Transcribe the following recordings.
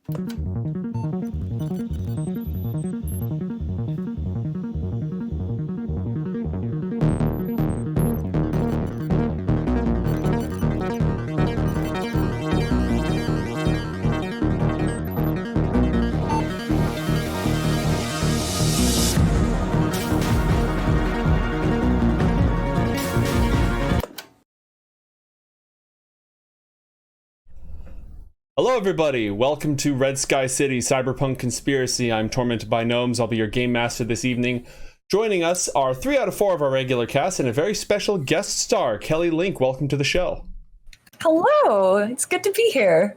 Hello everybody, welcome to Red Sky City Cyberpunk Conspiracy. I'm Tormented by Gnomes, I'll be your game master this evening. Joining us are 3 out of 4 of our regular cast and a very special guest star, Kelly Link. Welcome to the show. Hello, it's good to be here.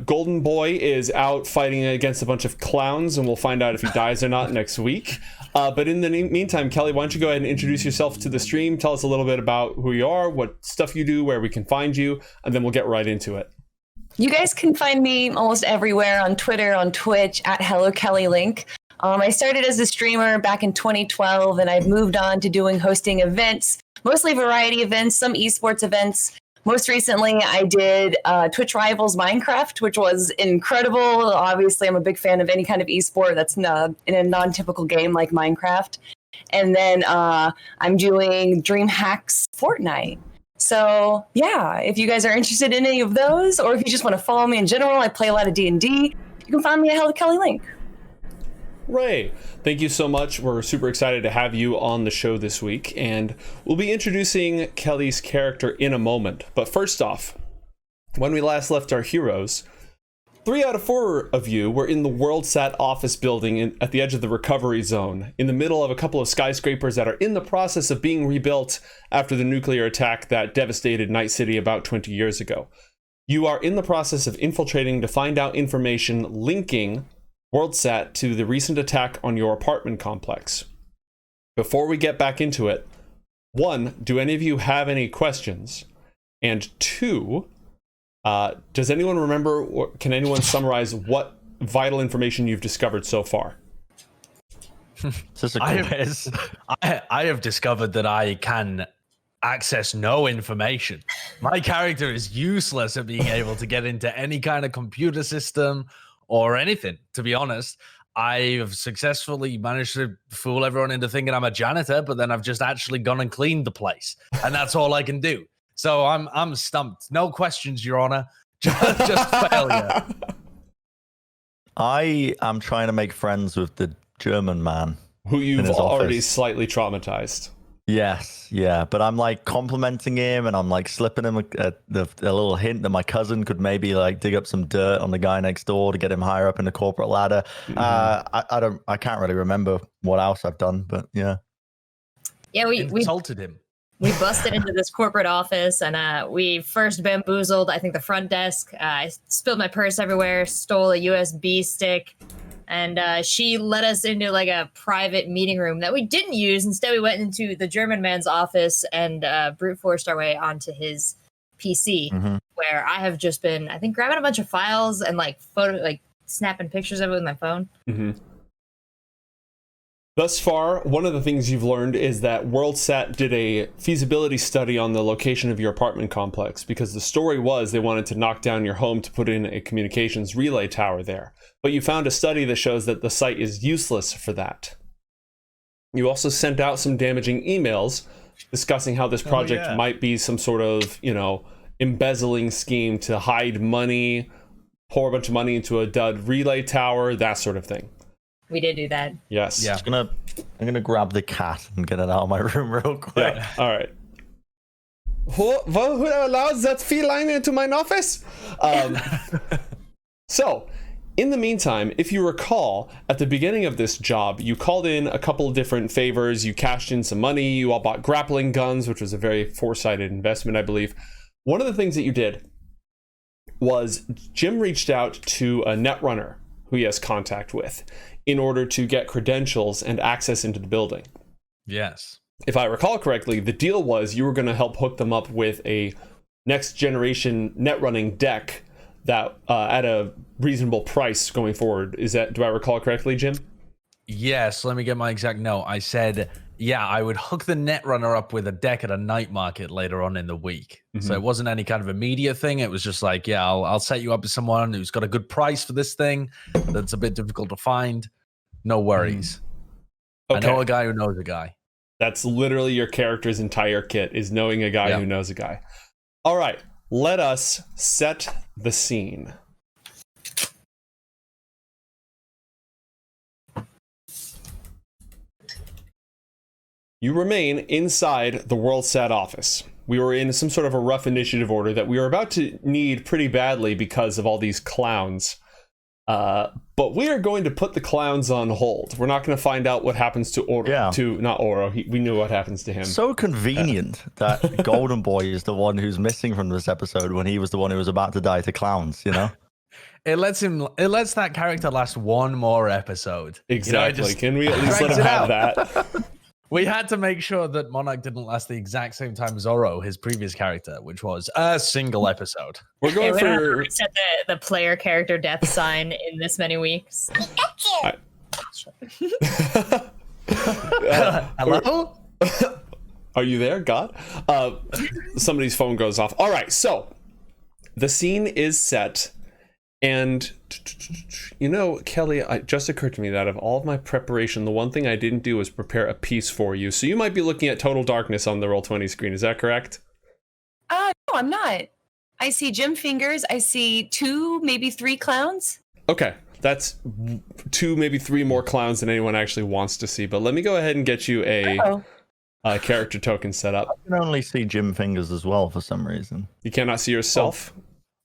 Golden Boy is out fighting against a bunch of clowns, and we'll find out if he dies or not next week. But in the meantime, Kelly, why don't you go ahead and introduce yourself to the stream, tell us a little bit about who you are, what stuff you do, where we can find you, and then we'll get right into it. You guys can find me almost everywhere on Twitter, on Twitch, at Hello Kelly Link. I started as a streamer back in 2012, and I've moved on to hosting events, mostly variety events, some esports events. Most recently, I did Twitch Rivals Minecraft, which was incredible. Obviously, I'm a big fan of any kind of esport that's in a non-typical game like Minecraft. And then I'm doing DreamHack's Fortnite. So, yeah, if you guys are interested in any of those, or if you just want to follow me in general, I play a lot of D&D, you can find me at Hello Kelly Link. Ray, thank you so much. We're super excited to have you on the show this week, and we'll be introducing Kelly's character in a moment. But first off, when we last left our heroes, 3 out of 4 of you were in the WorldSat office building at the edge of the recovery zone, in the middle of a couple of skyscrapers that are in the process of being rebuilt after the nuclear attack that devastated Night City about 20 years ago. You are in the process of infiltrating to find out information linking WorldSat to the recent attack on your apartment complex. Before we get back into it, 1, do any of you have any questions? And 2, does anyone remember, or can anyone summarize what vital information you've discovered so far? I have discovered that I can access no information. My character is useless at being able to get into any kind of computer system or anything, to be honest. I've successfully managed to fool everyone into thinking I'm a janitor, but then I've just actually gone and cleaned the place, and that's all I can do. So I'm stumped. No questions, Your Honor. Just failure. I am trying to make friends with the German man. Who you've already slightly traumatized. Yes, yeah. But I'm like complimenting him, and I'm like slipping him a little hint that my cousin could maybe like dig up some dirt on the guy next door to get him higher up in the corporate ladder. Mm-hmm. I can't really remember what else I've done, but yeah. Yeah, we insulted him. We busted into this corporate office, and we first bamboozled, I think, the front desk. I spilled my purse everywhere, stole a USB stick, and she let us into like a private meeting room that we didn't use. Instead, we went into the German man's office and brute forced our way onto his PC, where I have just been, I think, grabbing a bunch of files and like snapping pictures of it with my phone. Mm-hmm. Thus far, one of the things you've learned is that WorldSat did a feasibility study on the location of your apartment complex, because the story was they wanted to knock down your home to put in a communications relay tower there. But you found a study that shows that the site is useless for that. You also sent out some damaging emails discussing how this project might be some sort of, embezzling scheme to hide money, pour a bunch of money into a dud relay tower, that sort of thing. We did do that. Yes. Yeah. I'm gonna grab the cat and get it out of my room real quick. Yeah. All right. Who allows that feline into my office? So, in the meantime, if you recall, at the beginning of this job, you called in a couple of different favors. You cashed in some money. You all bought grappling guns, which was a very foresighted investment, I believe. One of the things that you did was Jim reached out to a netrunner who he has contact with in order to get credentials and access into the building. Yes. If I recall correctly, the deal was you were going to help hook them up with a next generation net running deck that at a reasonable price going forward. Do I recall correctly, Jim? Yes, let me get my exact note. I said I would hook the Netrunner up with a deck at a night market later on in the week. So it wasn't any kind of immediate thing. It was just like, I'll set you up with someone who's got a good price for this thing that's a bit difficult to find. No worries. Okay. I know a guy who knows a guy. That's literally your character's entire kit, is knowing a guy who knows a guy. All right, let us set the scene. You remain inside the WorldSat office. We were in some sort of a rough initiative order that we were about to need pretty badly because of all these clowns. But we are going to put the clowns on hold. We're not going to find out what happens to Oro. Yeah. Not Oro. We knew what happens to him. So convenient that Golden Boy is the one who's missing from this episode when he was the one who was about to die to clowns, you know? It lets that character last one more episode. Exactly. Can we at least let him have that? We had to make sure that Monarch didn't last the exact same time as Oro, his previous character, which was a single episode. We're going for set the player character death sign in this many weeks. Hello? Are you there, God? Somebody's phone goes off. All right, so the scene is set. And, you know, Kelly, it just occurred to me that of all of my preparation, the one thing I didn't do was prepare a piece for you. So you might be looking at Total Darkness on the Roll20 screen. Is that correct? No, I'm not. I see Jim Fingers. I see 2, maybe 3 clowns. Okay, that's 2, maybe 3 more clowns than anyone actually wants to see. But let me go ahead and get you a character token set up. I can only see Jim Fingers as well for some reason. You cannot see yourself?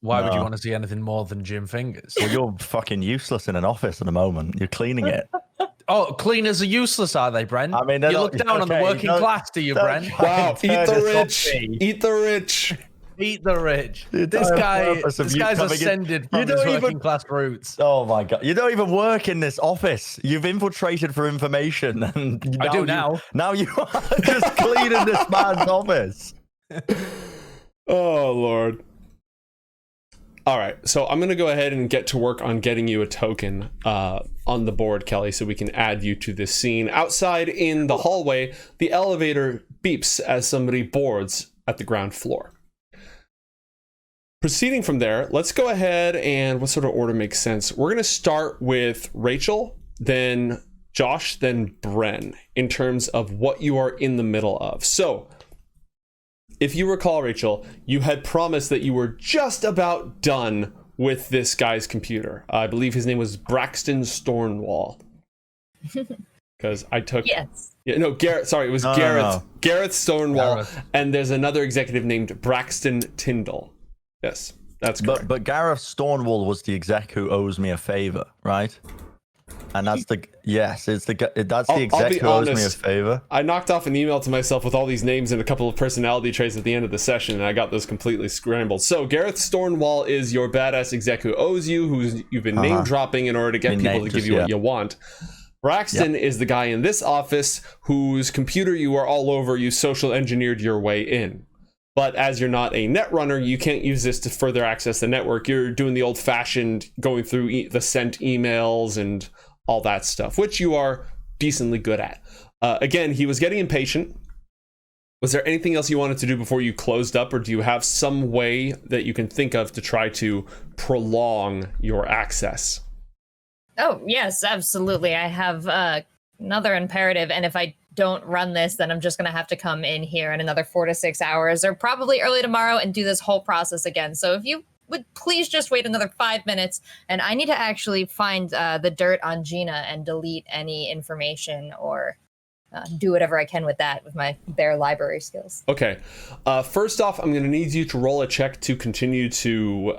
Why would you want to see anything more than Jim Fingers? Well, you're fucking useless in an office at the moment. You're cleaning it. Oh, cleaners are useless, are they, Brent? I mean, you look down on the working class, do you, Brent? Wow, eat the rich. Eat the rich. Eat the rich. This guy's ascended from his working class roots. Oh my God. You don't even work in this office. You've infiltrated for information. And I do now. Now you are just cleaning this man's office. Oh, Lord. All right, so I'm going to go ahead and get to work on getting you a token on the board, Kelly, so we can add you to this scene. Outside in the hallway, the elevator beeps as somebody boards at the ground floor. Proceeding from there, let's go ahead and what sort of order makes sense? We're going to start with Rachel, then Josh, then Bren, in terms of what you are in the middle of. So, if you recall, Rachel, you had promised that you were just about done with this guy's computer. I believe his name was Braxton Stornwall. Because I took... Yes. Yeah, no, Garrett. Sorry, it was Gareth. No. Gareth Stonewall. Gareth. And there's another executive named Braxton Tyndall. Yes, that's correct. But Gareth Stonewall was the exec who owes me a favor, right? And that's the exec who owes me a favor. I knocked off an email to myself with all these names and a couple of personality traits at the end of the session, and I got those completely scrambled. So Gareth Stornwall is your badass exec who owes you, who you've been name dropping in order to get people to give you what you want. Braxton is the guy in this office whose computer you are all over. You social engineered your way in. But as you're not a netrunner, you can't use this to further access the network. You're doing the old-fashioned going through the sent emails and all that stuff, which you are decently good at. Again, he was getting impatient. Was there anything else you wanted to do before you closed up, or do you have some way that you can think of to try to prolong your access? Oh, yes, absolutely. I have another imperative, and if I don't run this, then I'm just going to have to come in here in another 4 to 6 hours, or probably early tomorrow, and do this whole process again. So if you would please just wait another 5 minutes, and I need to actually find the dirt on Gina and delete any information or do whatever I can with that with my bare library skills. Okay. First off, I'm going to need you to roll a check to continue to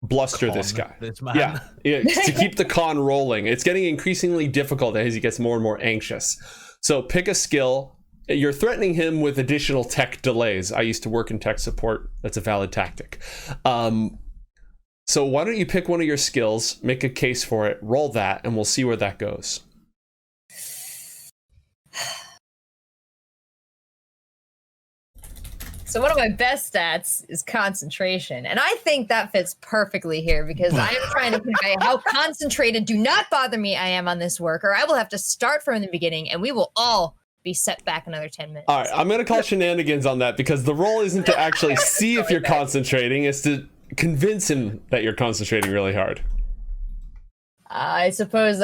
bluster this guy. This man. Yeah, to keep the con rolling. It's getting increasingly difficult as he gets more and more anxious. So pick a skill. You're threatening him with additional tech delays. I used to work in tech support. That's a valid tactic. So why don't you pick one of your skills, make a case for it, roll that, and we'll see where that goes. So one of my best stats is concentration, and I think that fits perfectly here because I am trying to convey how concentrated, do not bother me, I am on this work, or I will have to start from the beginning, and we will all be set back another 10 minutes. All right, I'm going to call shenanigans on that because the role isn't to actually see if you're concentrating, it's to convince him that you're concentrating really hard. I suppose,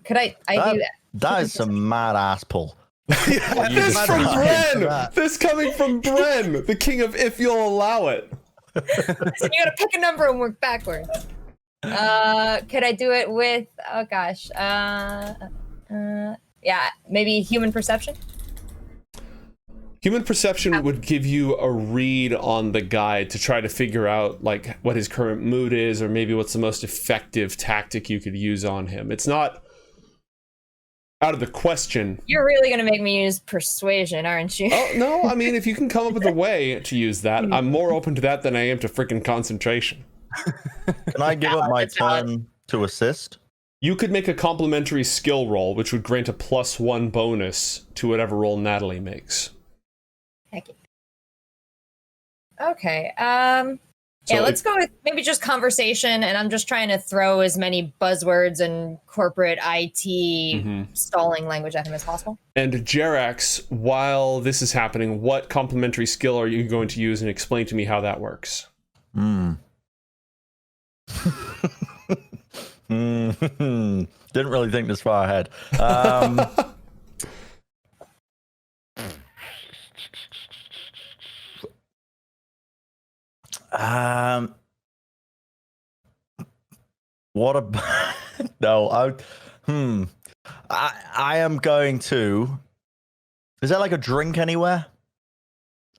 could I do that? That is some mad ass pull. This from Bren! This coming from Bren, the king of if you'll allow it. So you gotta pick a number and work backwards. Could I do it with, oh gosh, yeah, maybe human perception? Human perception would give you a read on the guy to try to figure out like what his current mood is, or maybe what's the most effective tactic you could use on him. It's not out of the question. You're really gonna make me use persuasion, aren't you? Oh no, I mean if you can come up with a way to use that, I'm more open to that than I am to freaking concentration. Can I give up my turn to assist? You could make a complementary skill roll, which would grant a +1 bonus to whatever roll Natalie makes. Heck yeah. Okay. So Yeah, let's go with maybe just conversation, and I'm just trying to throw as many buzzwords and corporate IT stalling language at him as possible. And Jerax, while this is happening, what complementary skill are you going to use, and explain to me how that works? Didn't really think this far ahead. What about no? I am going to. Is there like a drink anywhere?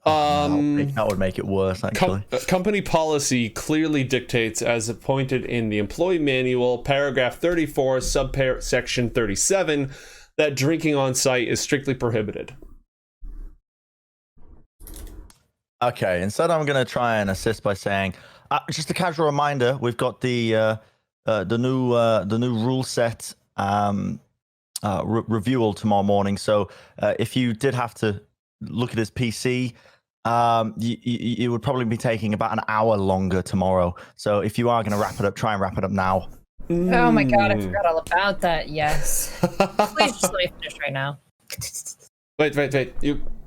That would make it worse, actually. Company policy clearly dictates, as appointed in the employee manual, paragraph 34, subsection 37, that drinking on site is strictly prohibited. Okay, instead I'm going to try and assist by saying, just a casual reminder, we've got the new rule set review tomorrow morning. So if you did have to look at his PC, you would probably be taking about an hour longer tomorrow. So if you are going to wrap it up, try and wrap it up now. Oh my god, I forgot all about that. Yes. Please just let me finish right now. Wait.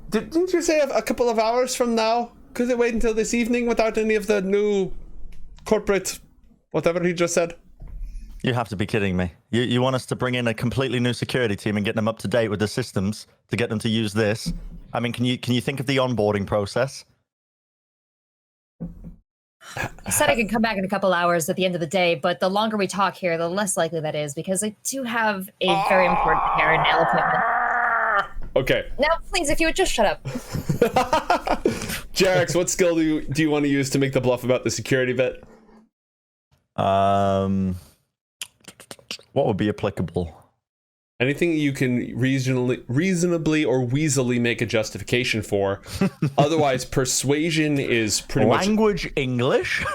Didn't you say a couple of hours from now? Could they wait until this evening without any of the new corporate whatever he just said? You have to be kidding me. You want us to bring in a completely new security team and get them up to date with the systems to get them to use this? I mean, can you think of the onboarding process? I said I could come back in a couple hours at the end of the day, but the longer we talk here, the less likely that is, because I do have a very important hair and nail appointment. Okay. Now, please, if you would just shut up. Jerax, what skill do you want to use to make the bluff about the security bit? What would be applicable? Anything you can reasonably or weaselly make a justification for. Otherwise, persuasion is pretty much... Language English?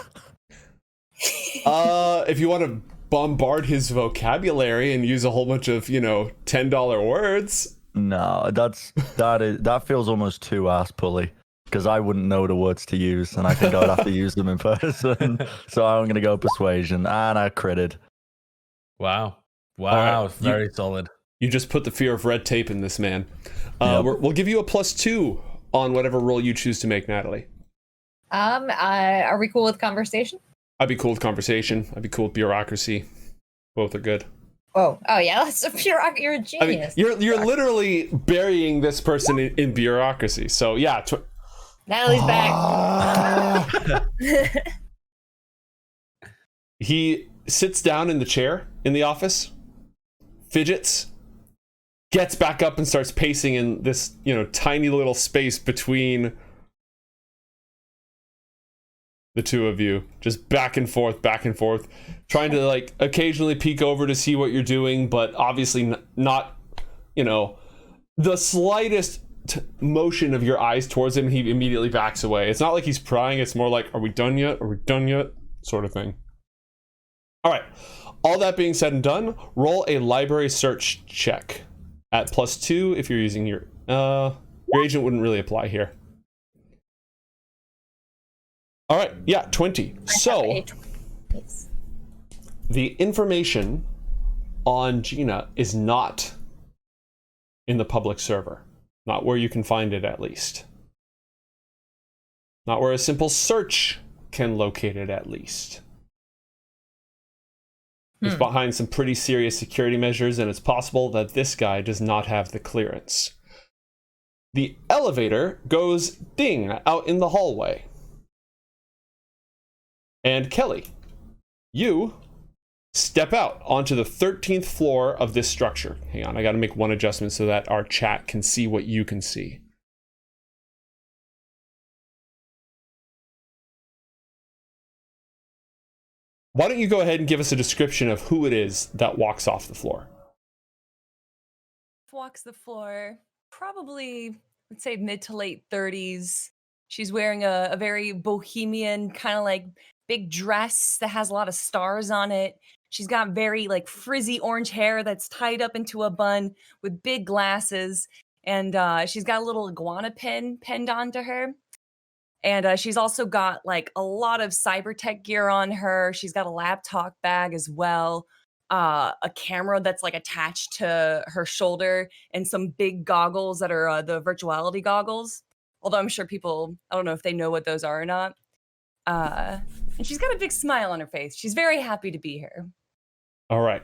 If you want to bombard his vocabulary and use a whole bunch of, $10 words... No, that feels almost too ass pulley, because I wouldn't know the words to use, and I think I would have to use them in person. So I'm going to go persuasion, and I critted. Wow, right. Very solid. You just put the fear of red tape in this man. Yep. We'll give you a +2 on whatever roll you choose to make, Natalie. Are we cool with conversation? I'd be cool with conversation. I'd be cool with bureaucracy. Both are good. Oh yeah, that's you're a genius. I mean, you're literally burying this person in bureaucracy. So yeah. Natalie's back. He sits down in the chair in the office, fidgets, gets back up and starts pacing in this, tiny little space between the two of you, just back and forth, trying to occasionally peek over to see what you're doing, but obviously not, the slightest motion of your eyes towards him, he immediately backs away. It's not like he's prying, it's more like, are we done yet? Sort of thing. All right. All that being said and done, roll a library search check at +2 if you're using your agent wouldn't really apply here. All right, yeah, 20. So the information on Gina is not in the public server. Not where you can find it, at least. Not where a simple search can locate it, at least. It's behind some pretty serious security measures, and it's possible that this guy does not have the clearance. The elevator goes ding out in the hallway. And Kelly, you step out onto the 13th floor of this structure. Hang on, I gotta make one adjustment so that our chat can see what you can see. Why don't you go ahead and give us a description of who it is that walks off the floor? Walks the floor, probably, let's say mid to late 30s. She's wearing a very bohemian kind of like big dress that has a lot of stars on it. She's got very like frizzy orange hair that's tied up into a bun with big glasses. And she's got a little iguana pin pinned onto her. And she's also got like a lot of cyber tech gear on her. She's got a laptop bag as well, a camera that's like attached to her shoulder, and some big goggles that are the virtuality goggles. Although I'm sure people, I don't know if they know what those are or not. And she's got a big smile on her face. She's very happy to be here. All right.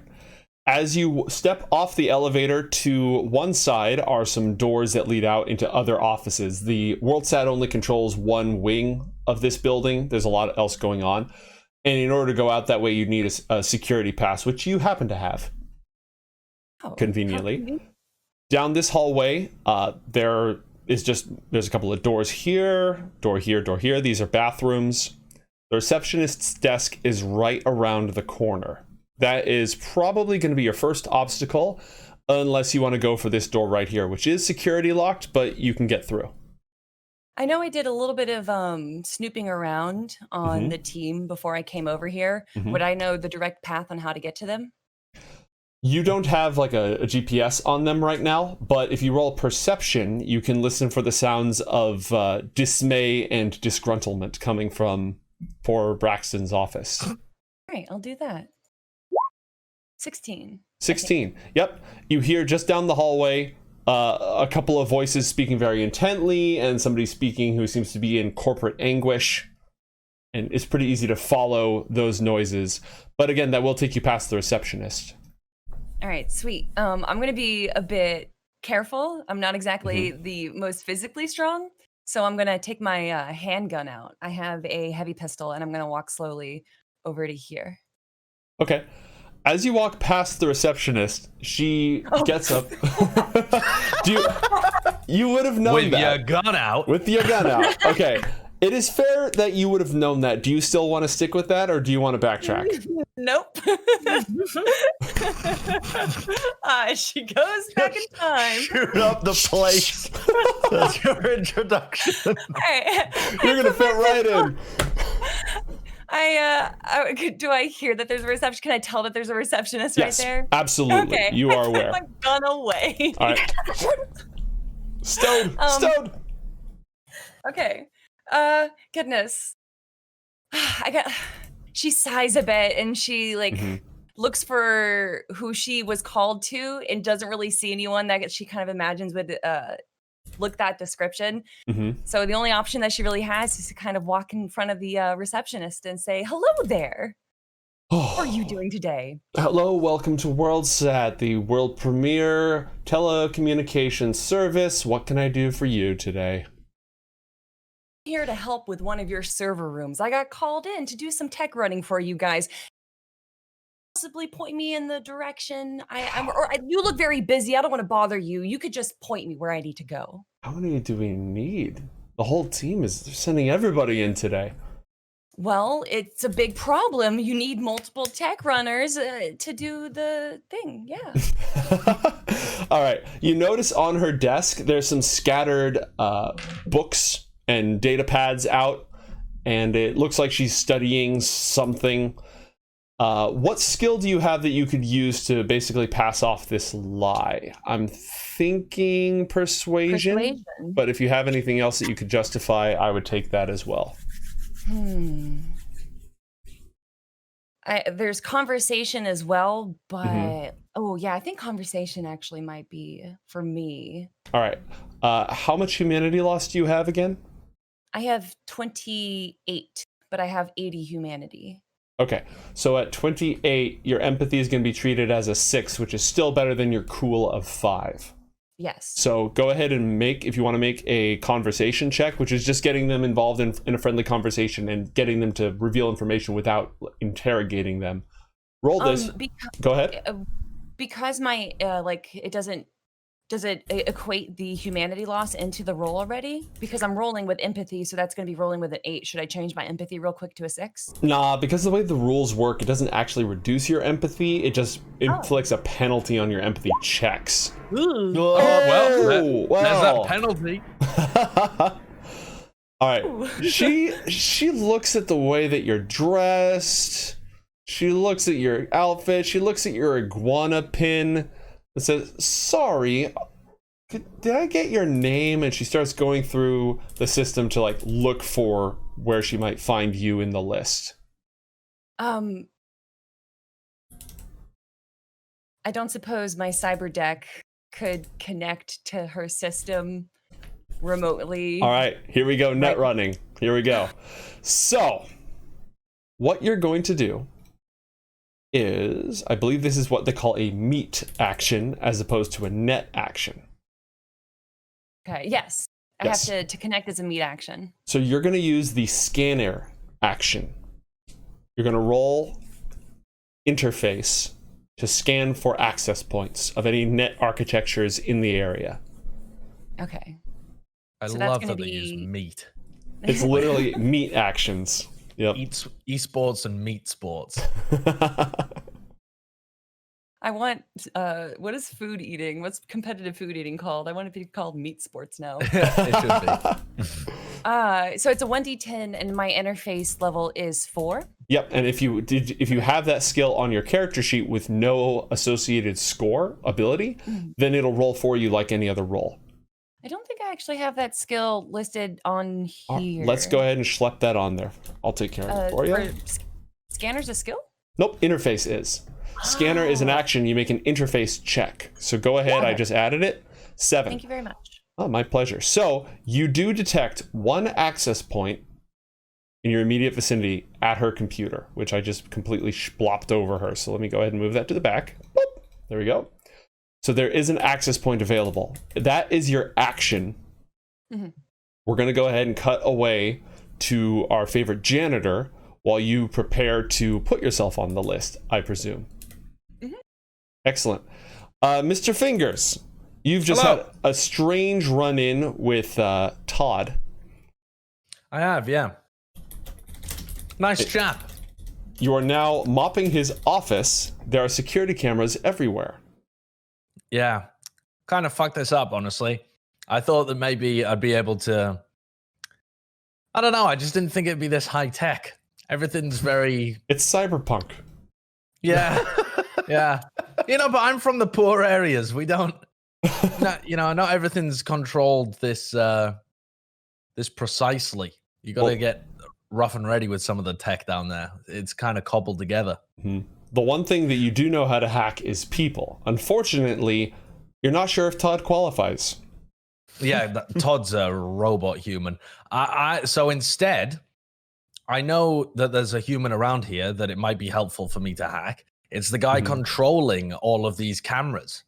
As you step off the elevator, to one side are some doors that lead out into other offices. The WorldSat only controls one wing of this building. There's a lot else going on. And in order to go out that way, you need a security pass, which you happen to have. Conveniently. Down this hallway, there's a couple of doors here, door here, door here. These are bathrooms. The receptionist's desk is right around the corner. That is probably going to be your first obstacle, unless you want to go for this door right here, which is security locked, but you can get through. I know I did a little bit of snooping around on the team before I came over here. Would I know the direct path on how to get to them? You don't have like a GPS on them right now, but if you roll perception, you can listen for the sounds of dismay and disgruntlement coming from poor Braxton's office. All right, I'll do that. 16. Yep. You hear just down the hallway a couple of voices speaking very intently, and somebody speaking who seems to be in corporate anguish. And it's pretty easy to follow those noises. But again, that will take you past the receptionist. All right, sweet. I'm going to be a bit careful. I'm not exactly the most physically strong, so I'm going to take my handgun out. I have a heavy pistol, and I'm going to walk slowly over to here. Okay. As you walk past the receptionist, she gets up. You would have known with that. With your gun out. With your gun out. Okay. It is fair that you would have known that. Do you still want to stick with that, or do you want to backtrack? Nope. She goes back in time. Shoot up the place. That's your introduction. Right. You're going to fit right in. Do I hear that there's a reception? Can I tell that there's a receptionist Yes, right there? Absolutely. Okay. You are aware. I put my gun away. All right. Stowed. Okay. Goodness. She sighs a bit and she looks for who she was called to and doesn't really see anyone that she kind of imagines would look that description. So the only option that she really has is to kind of walk in front of the receptionist and say, "Hello there. How are you doing today?" Hello, welcome to WorldSat, the world premier telecommunications service. What can I do for you today? Here to help with one of your server rooms. I got called in to do some tech running for you guys. Possibly point me in the direction. You look very busy. I don't want to bother you. You could just point me where I need to go. How many do we need? The whole team is sending everybody in today. Well, it's a big problem. You need multiple tech runners to do the thing. Yeah. All right. You notice on her desk, there's some scattered books and data pads out, and it looks like she's studying something. What skill do you have that you could use to basically pass off this lie? I'm thinking persuasion, but if you have anything else that you could justify, I would take that as well. There's conversation as well, but Mhm. oh yeah, I think conversation actually might be for me. All right. How much humanity loss do you have again? I have 28, but I have 80 humanity. Okay. So at 28, your empathy is going to be treated as a 6, which is still better than your cool of 5. Yes. So go ahead and if you want to make a conversation check, which is just getting them involved in a friendly conversation and getting them to reveal information without interrogating them. Roll this. Go ahead. Because my does it equate the humanity loss into the roll already? Because I'm rolling with empathy, so that's going to be rolling with an 8. Should I change my empathy real quick to a 6? Nah, because the way the rules work, it doesn't actually reduce your empathy. It just inflicts a penalty on your empathy checks. Well, well. there's that penalty. All right. She looks at the way that you're dressed. She looks at your outfit. She looks at your iguana pin. It says, sorry, did I get your name? And she starts going through the system to like look for where she might find you in the list. I don't suppose my cyber deck could connect to her system remotely. All right, here we go, net running. Here we go. So, what you're going to do is, I believe this is what they call a meet action as opposed to a net action. Okay, yes. I have to connect as a meet action. So you're going to use the scanner action. You're going to roll interface to scan for access points of any net architectures in the area. Okay. I love that they use meat. It's literally meet actions. Yep. Esports and meat sports. I want, what is food eating? What's competitive food eating called? I want it to be called meat sports now. It should be. So it's a 1d10 and my interface level is 4. Yep, and if you have that skill on your character sheet with no associated score ability, then it'll roll for you like any other roll. I don't think I actually have that skill listed on here. Let's go ahead and schlep that on there. I'll take care of it for you. Scanner's a skill? Nope, interface is. Scanner is an action. You make an interface check. So go ahead. I just added it. 7. Thank you very much. Oh, my pleasure. So you do detect one access point in your immediate vicinity at her computer, which I just completely splopped over her. So let me go ahead and move that to the back. Boop. There we go. So there is an access point available. That is your action. We're going to go ahead and cut away to our favorite janitor while you prepare to put yourself on the list, I presume. Excellent. Mr. Fingers, you've just had a strange run-in with Todd. I have, yeah. Nice chap. You are now mopping his office. There are security cameras everywhere. Yeah. Kind of fucked this up, honestly. I thought that maybe I'd be able to... I don't know. I just didn't think it'd be this high tech. Everything's very... It's cyberpunk. Yeah. Yeah. But I'm from the poor areas. We don't... not everything's controlled this precisely. You got to get rough and ready with some of the tech down there. It's kind of cobbled together. The one thing that you do know how to hack is people. Unfortunately, you're not sure if Todd qualifies. Yeah, Todd's a robot human. So instead, I know that there's a human around here that it might be helpful for me to hack. It's the guy controlling all of these cameras.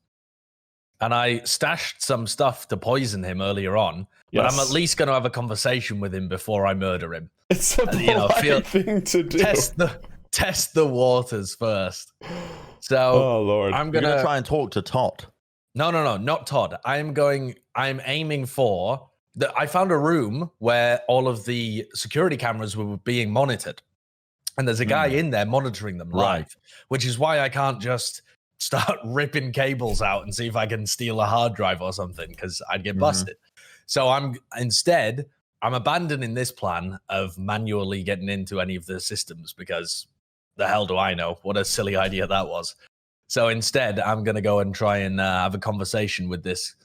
And I stashed some stuff to poison him earlier on, but I'm at least going to have a conversation with him before I murder him. It's a polite thing to do. Test the waters first. So oh Lord, I'm going to try and talk to Todd. No, not Todd. I'm aiming for I found a room where all of the security cameras were being monitored. And there's a guy in there monitoring them live, which is why I can't just start ripping cables out and see if I can steal a hard drive or something, because I'd get busted. So I'm abandoning this plan of manually getting into any of the systems, because the hell do I know? What a silly idea that was. So instead, I'm going to go and try and have a conversation with this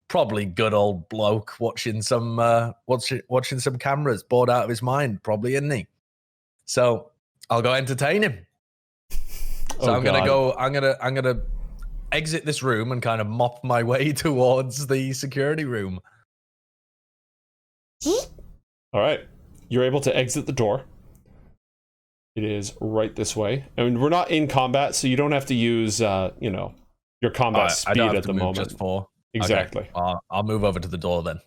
Probably good old bloke watching some cameras, bored out of his mind, probably, isn't he? So I'll go entertain him. So I'm gonna exit this room and kind of mop my way towards the security room. All right, you're able to exit the door. It is right this way. I mean, we're not in combat, so you don't have to use, your combat speed at the moment. Just for exactly. Okay. I'll move over to the door then.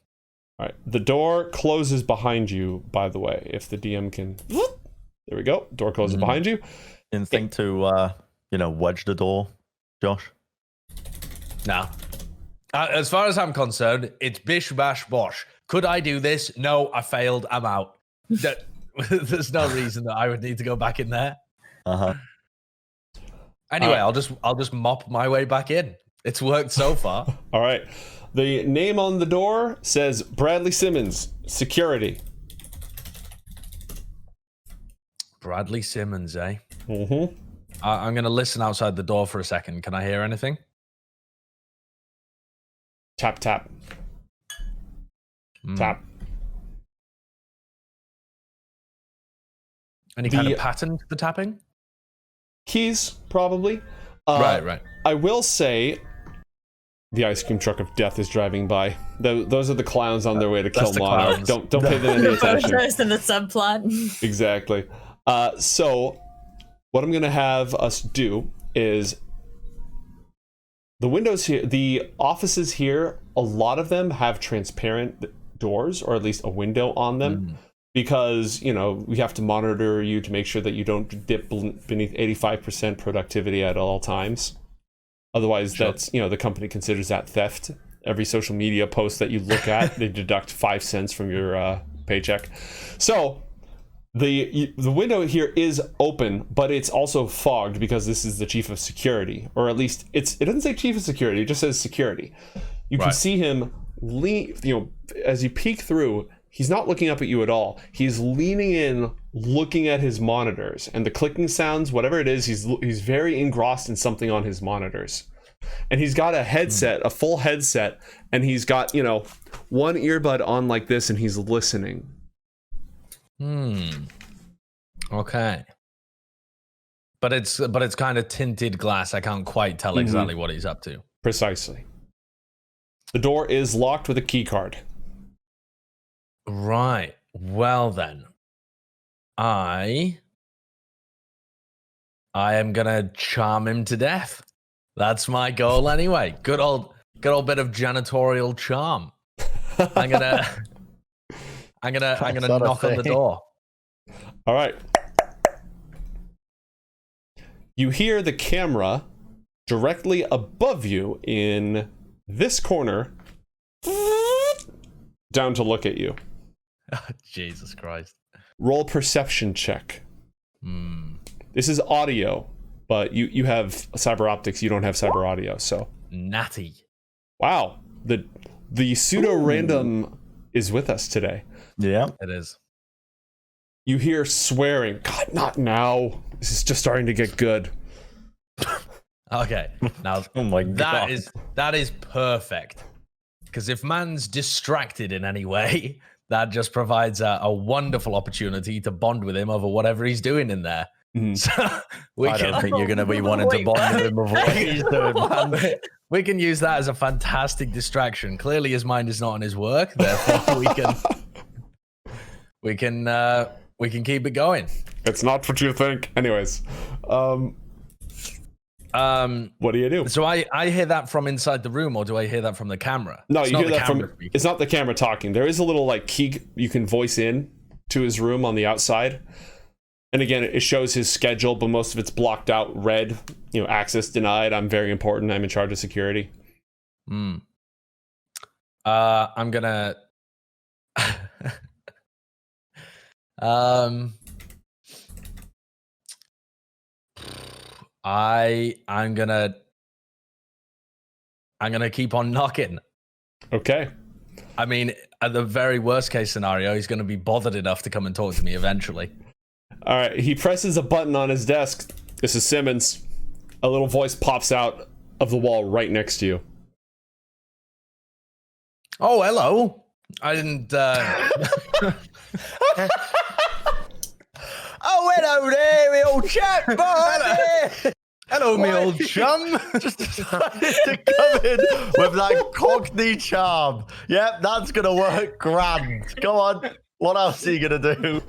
All right. The door closes behind you. By the way, if the DM can, there we go. Door closes behind you. Instinct to, wedge the door, Josh. No. As far as I'm concerned, it's bish bash bosh. Could I do this? No, I failed. I'm out. There's no reason that I would need to go back in there. Anyway, I'll just mop my way back in. It's worked so far. All right. The name on the door says Bradley Simmons, security. Bradley Simmons, eh? Mm-hmm. I'm going to listen outside the door for a second. Can I hear anything? Tap, tap. Tap. Any kind of pattern to the tapping? Keys, probably. Right. I will say the ice cream truck of death is driving by. Those are the clowns on their way to kill Monarch. Don't pay them any attention. In the subplot. Exactly. So what I'm going to have us do is the windows here, the offices here, a lot of them have transparent doors, or at least a window on them. Because, we have to monitor you to make sure that you don't dip beneath 85% productivity at all times. Otherwise, that's, the company considers that theft. Every social media post that you look at, they deduct 5 cents from your paycheck. So the window here is open, but it's also fogged because this is the chief of security. Or at least, it doesn't say chief of security, it just says security. You can see him as you peek through. He's not looking up at you at all. He's leaning in, looking at his monitors, and the clicking sounds, whatever it is, he's very engrossed in something on his monitors. And he's got a headset, a full headset, and he's got, one earbud on like this, and he's listening. Okay. But it's kind of tinted glass. I can't quite tell exactly what he's up to. Precisely. The door is locked with a key card. Right. Well then, I am gonna charm him to death. That's my goal anyway. Good old bit of janitorial charm. I'm gonna knock on the door. All right. You hear the camera directly above you in this corner down to look at you. Oh, Jesus Christ. Roll perception check. This is audio, but you have cyber optics. You don't have cyber audio, so. Natty. Wow. The pseudo random is with us today. Yeah, it is. You hear swearing. God, not now. This is just starting to get good. Okay. Now, oh my God. that is perfect. Because if man's distracted in any way, that just provides a wonderful opportunity to bond with him over whatever he's doing in there. So I don't think you're going to be wanting to bond with him over what he's doing, man. We can use that as a fantastic distraction. Clearly, his mind is not on his work. Therefore, we can keep it going. It's not what you think. Anyways, what do you do? So I hear that from inside the room, or do I hear that from the camera? No, you hear that from. It's not the camera talking. There is a little key you can voice in to his room on the outside, and again, it shows his schedule, but most of it's blocked out, red. Access denied. I'm very important. I'm in charge of security. I'm gonna. I'm gonna keep on knocking. Okay. I mean, at the very worst case scenario, he's gonna be bothered enough to come and talk to me eventually. All right. He presses a button on his desk. This is Simmons. A little voice pops out of the wall right next to you. Oh, hello. I didn't. Oh, hello there, me old chap. Buddy. Hello, me old chum. Just decided to come in with that Cockney charm. Yep, that's gonna work grand. Come on. What else are you gonna do?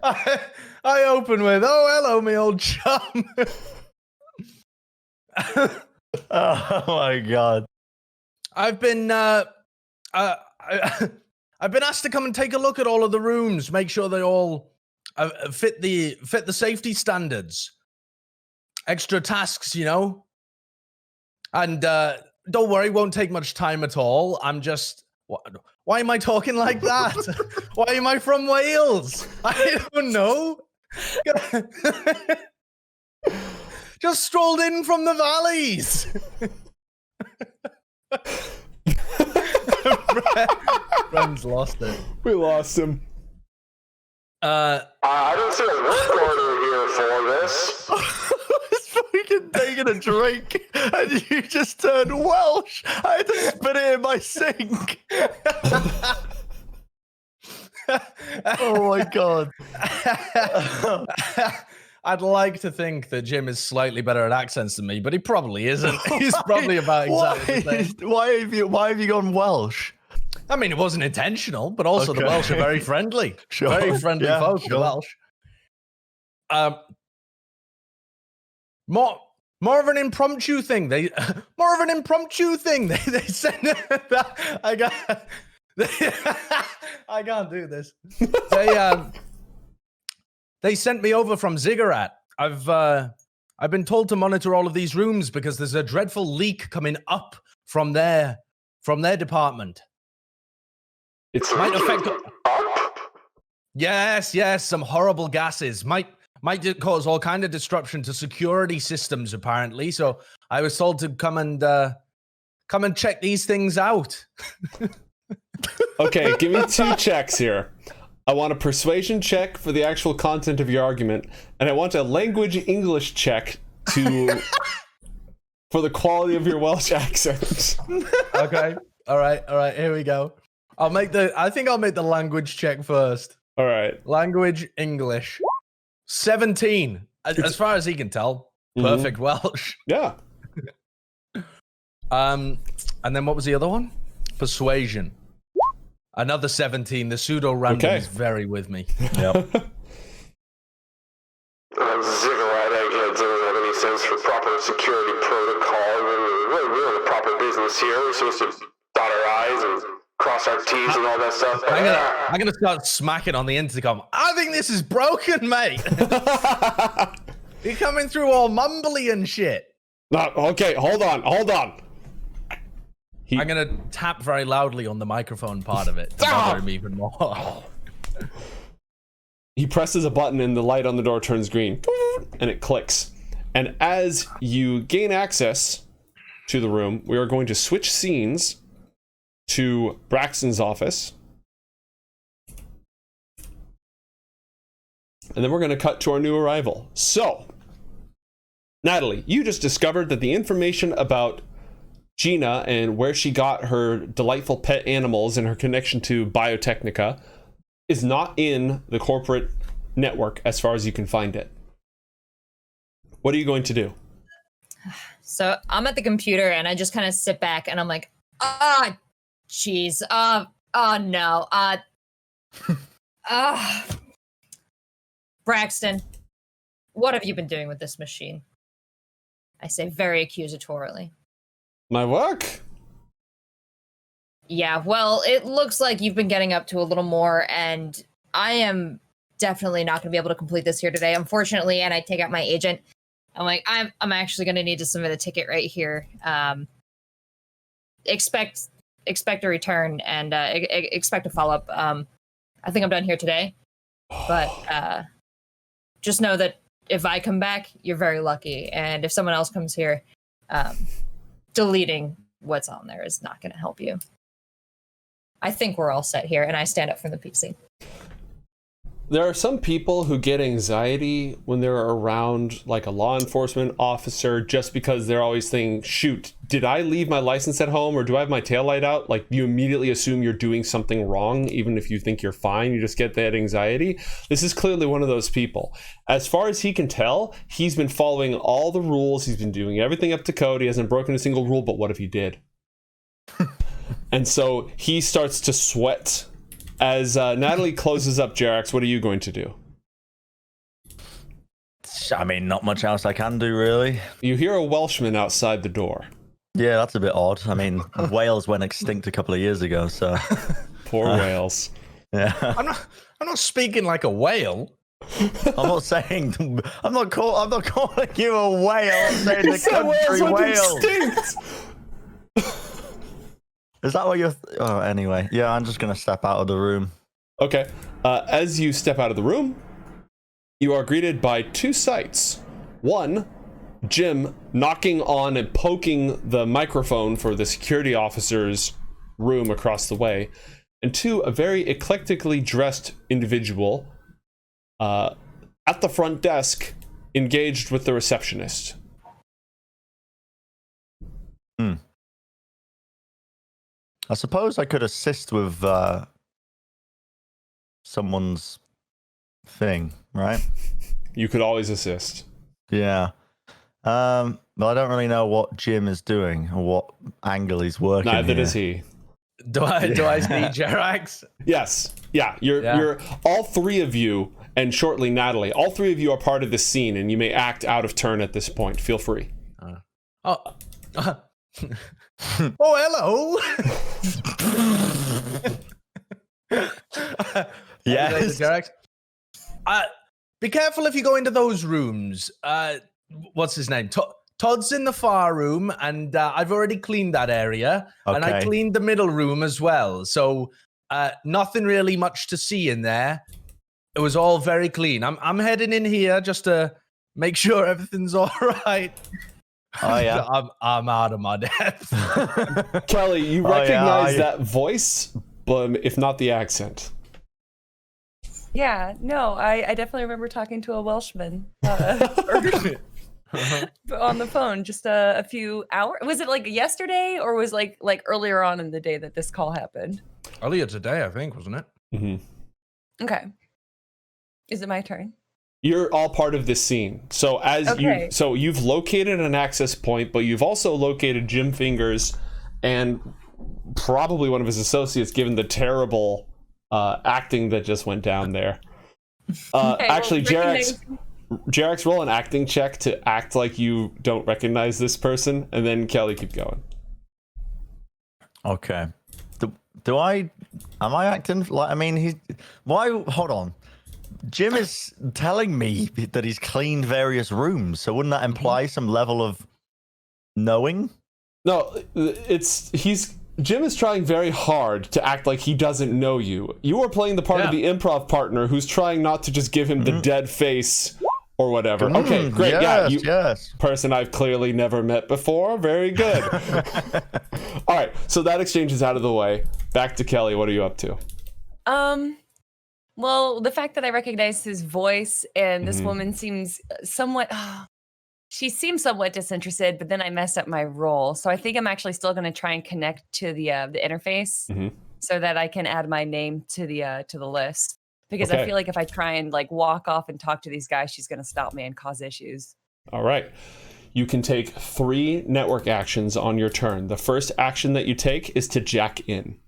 I open with, "Oh, hello, me old chum." Oh my god. I've been I've been asked to come and take a look at all of the rooms, make sure they all fit the safety standards. Extra tasks, you know. And don't worry, won't take much time at all. I'm just why am I talking like that? Why am I from Wales? I don't know. Just strolled in from the valleys. Friends lost it. We lost him. I don't see a work order here for this. I was fucking taking a drink and you just turned Welsh. I had to spit it in my sink. Oh my god. I'd like to think that Jim is slightly better at accents than me, but he probably isn't. He's probably about exactly the same. Why have you gone Welsh? I mean, it wasn't intentional, but also the Okay. Welsh are very friendly. Sure. Very friendly Yeah, folk, the sure. Welsh. More of an impromptu thing. They said that I can't do this. They sent me over from Ziggurat. I've been told to monitor all of these rooms because there's a dreadful leak coming up from their department. It's Might leaking affect. up. Yes, some horrible gases might cause all kind of disruption to security systems. Apparently, so I was told to come and check these things out. Okay, give me 2 checks here. I want a persuasion check for the actual content of your argument, and I want a language English check for the quality of your Welsh accent. Okay, all right. Here we go. I think I'll make the language check first. All right. Language English. 17. As far as he can tell. Perfect Welsh. Yeah. And then what was the other one? Persuasion. Another 17. The pseudo random Okay. is very with me. Yep. Ziggurat eggheads don't have any sense for proper security protocol. We're in the proper business here. We're supposed to dot our I's and cross our T's and all that stuff. I'm gonna start smacking on the intercom. I think this is broken, mate. You're coming through all mumbly and shit. No, okay, hold on. I'm gonna tap very loudly on the microphone part of it to bother him even more. He presses a button and the light on the door turns green, and it clicks. And as you gain access to the room, we are going to switch scenes to Braxton's office. And then we're going to cut to our new arrival. So, Natalie, you just discovered that the information about Gina and where she got her delightful pet animals and her connection to Biotechnica is not in the corporate network as far as you can find it. What are you going to do? So I'm at the computer and I just kind of sit back and I'm like, jeez, no, Braxton, what have you been doing with this machine? I say very accusatorily. My work? Yeah, well, it looks like you've been getting up to a little more, and I am definitely not going to be able to complete this here today, unfortunately. And I take out my agent. I'm like, I'm actually going to need to submit a ticket right here. Expect a return and expect a follow up. I think I'm done here today, but just know that if I come back, you're very lucky, and if someone else comes here, deleting what's on there is not going to help you. I think we're all set here, and I stand up from the PC. there are some people who get anxiety when they're around like a law enforcement officer just because they're always thinking, shoot, did I leave my license at home or do I have my taillight out? Like you immediately assume you're doing something wrong, even if you think you're fine. You just get that anxiety. This is clearly one of those people. As far as he can tell, he's been following all the rules. He's been doing everything up to code. He hasn't broken a single rule, but what if he did? And so he starts to sweat. As Natalie closes up Jerax, what are you going to do? I mean, not much else I can do, really. You hear a Welshman outside the door. Yeah, that's a bit odd. I mean, whales went extinct a couple of years ago, so... Poor whales. Yeah. I'm not speaking like a whale. I'm not saying... I'm not calling you a whale. I'm saying the country whale. Extinct. Is that what you're... Oh, anyway. Yeah, I'm just going to step out of the room. Okay. As you step out of the room, you are greeted by two sights. One, Jim knocking on and poking the microphone for the security officer's room across the way. And two, a very eclectically dressed individual at the front desk engaged with the receptionist. I suppose I could assist with someone's thing, right? You could always assist. Yeah. But I don't really know what Jim is doing or what angle he's working. Neither here. does he. Do I see Jerax? Yes. Yeah. You're all three of you, and shortly Natalie. All three of you are part of this scene, and you may act out of turn at this point. Feel free. Oh, hello. Yes. Jerax. Be careful if you go into those rooms. What's his name? Todd's in the far room, and I've already cleaned that area, and I Okay. cleaned the middle room as well. So nothing really much to see in there. It was all very clean. I'm heading in here just to make sure everything's all right. Oh, yeah. I'm out of my depth. Kelly, you recognize that voice, but if not the accent. Yeah, no, I definitely remember talking to a Welshman on the phone just a few hours. Was it like yesterday or was like earlier on in the day that this call happened? Earlier today, I think, wasn't it? Mm-hmm. Okay. Is it my turn? You're all part of this scene. So you've located an access point, but you've also located Jim Fingers and probably one of his associates, given the terrible acting that just went down there. Actually, Jerax, roll an acting check to act like you don't recognize this person, and then Kelly, keep going. Okay. Am I acting like, I mean, hold on. Jim is telling me that he's cleaned various rooms, so wouldn't that imply some level of knowing? No, Jim is trying very hard to act like he doesn't know you. You are playing the part of the improv partner who's trying not to just give him the dead face or whatever. Okay, great. Yes. Person I've clearly never met before. Very good. All right, so that exchange is out of the way. Back to Kelly. What are you up to? Well, the fact that I recognized his voice and this woman seems somewhat... she seems somewhat disinterested, but then I messed up my role. So I think I'm actually still going to try and connect to the interface so that I can add my name to the list. Because I feel like if I try and like walk off and talk to these guys, she's going to stop me and cause issues. All right. You can take 3 network actions on your turn. The first action that you take is to jack in.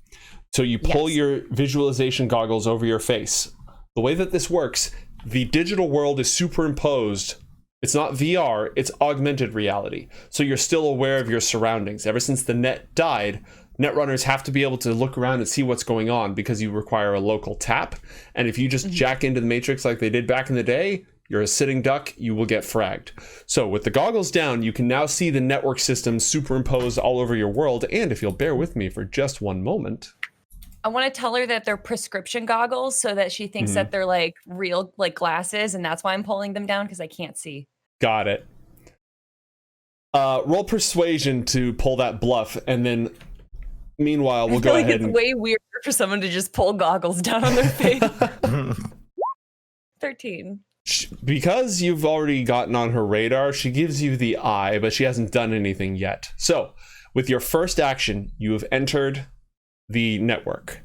So you pull your visualization goggles over your face. The way that this works, the digital world is superimposed. It's not VR, it's augmented reality. So you're still aware of your surroundings. Ever since the net died, netrunners have to be able to look around and see what's going on because you require a local tap. And if you just jack into the Matrix like they did back in the day, you're a sitting duck, you will get fragged. So with the goggles down, you can now see the network system superimposed all over your world. And if you'll bear with me for just one moment... I want to tell her that they're prescription goggles so that she thinks that they're like real like glasses, and that's why I'm pulling them down because I can't see. Got it. Roll persuasion to pull that bluff, and then meanwhile we'll go ahead it's way weirder for someone to just pull goggles down on their face. 13. Because you've already gotten on her radar, she gives you the eye, but she hasn't done anything yet. So, with your first action, you have entered the network.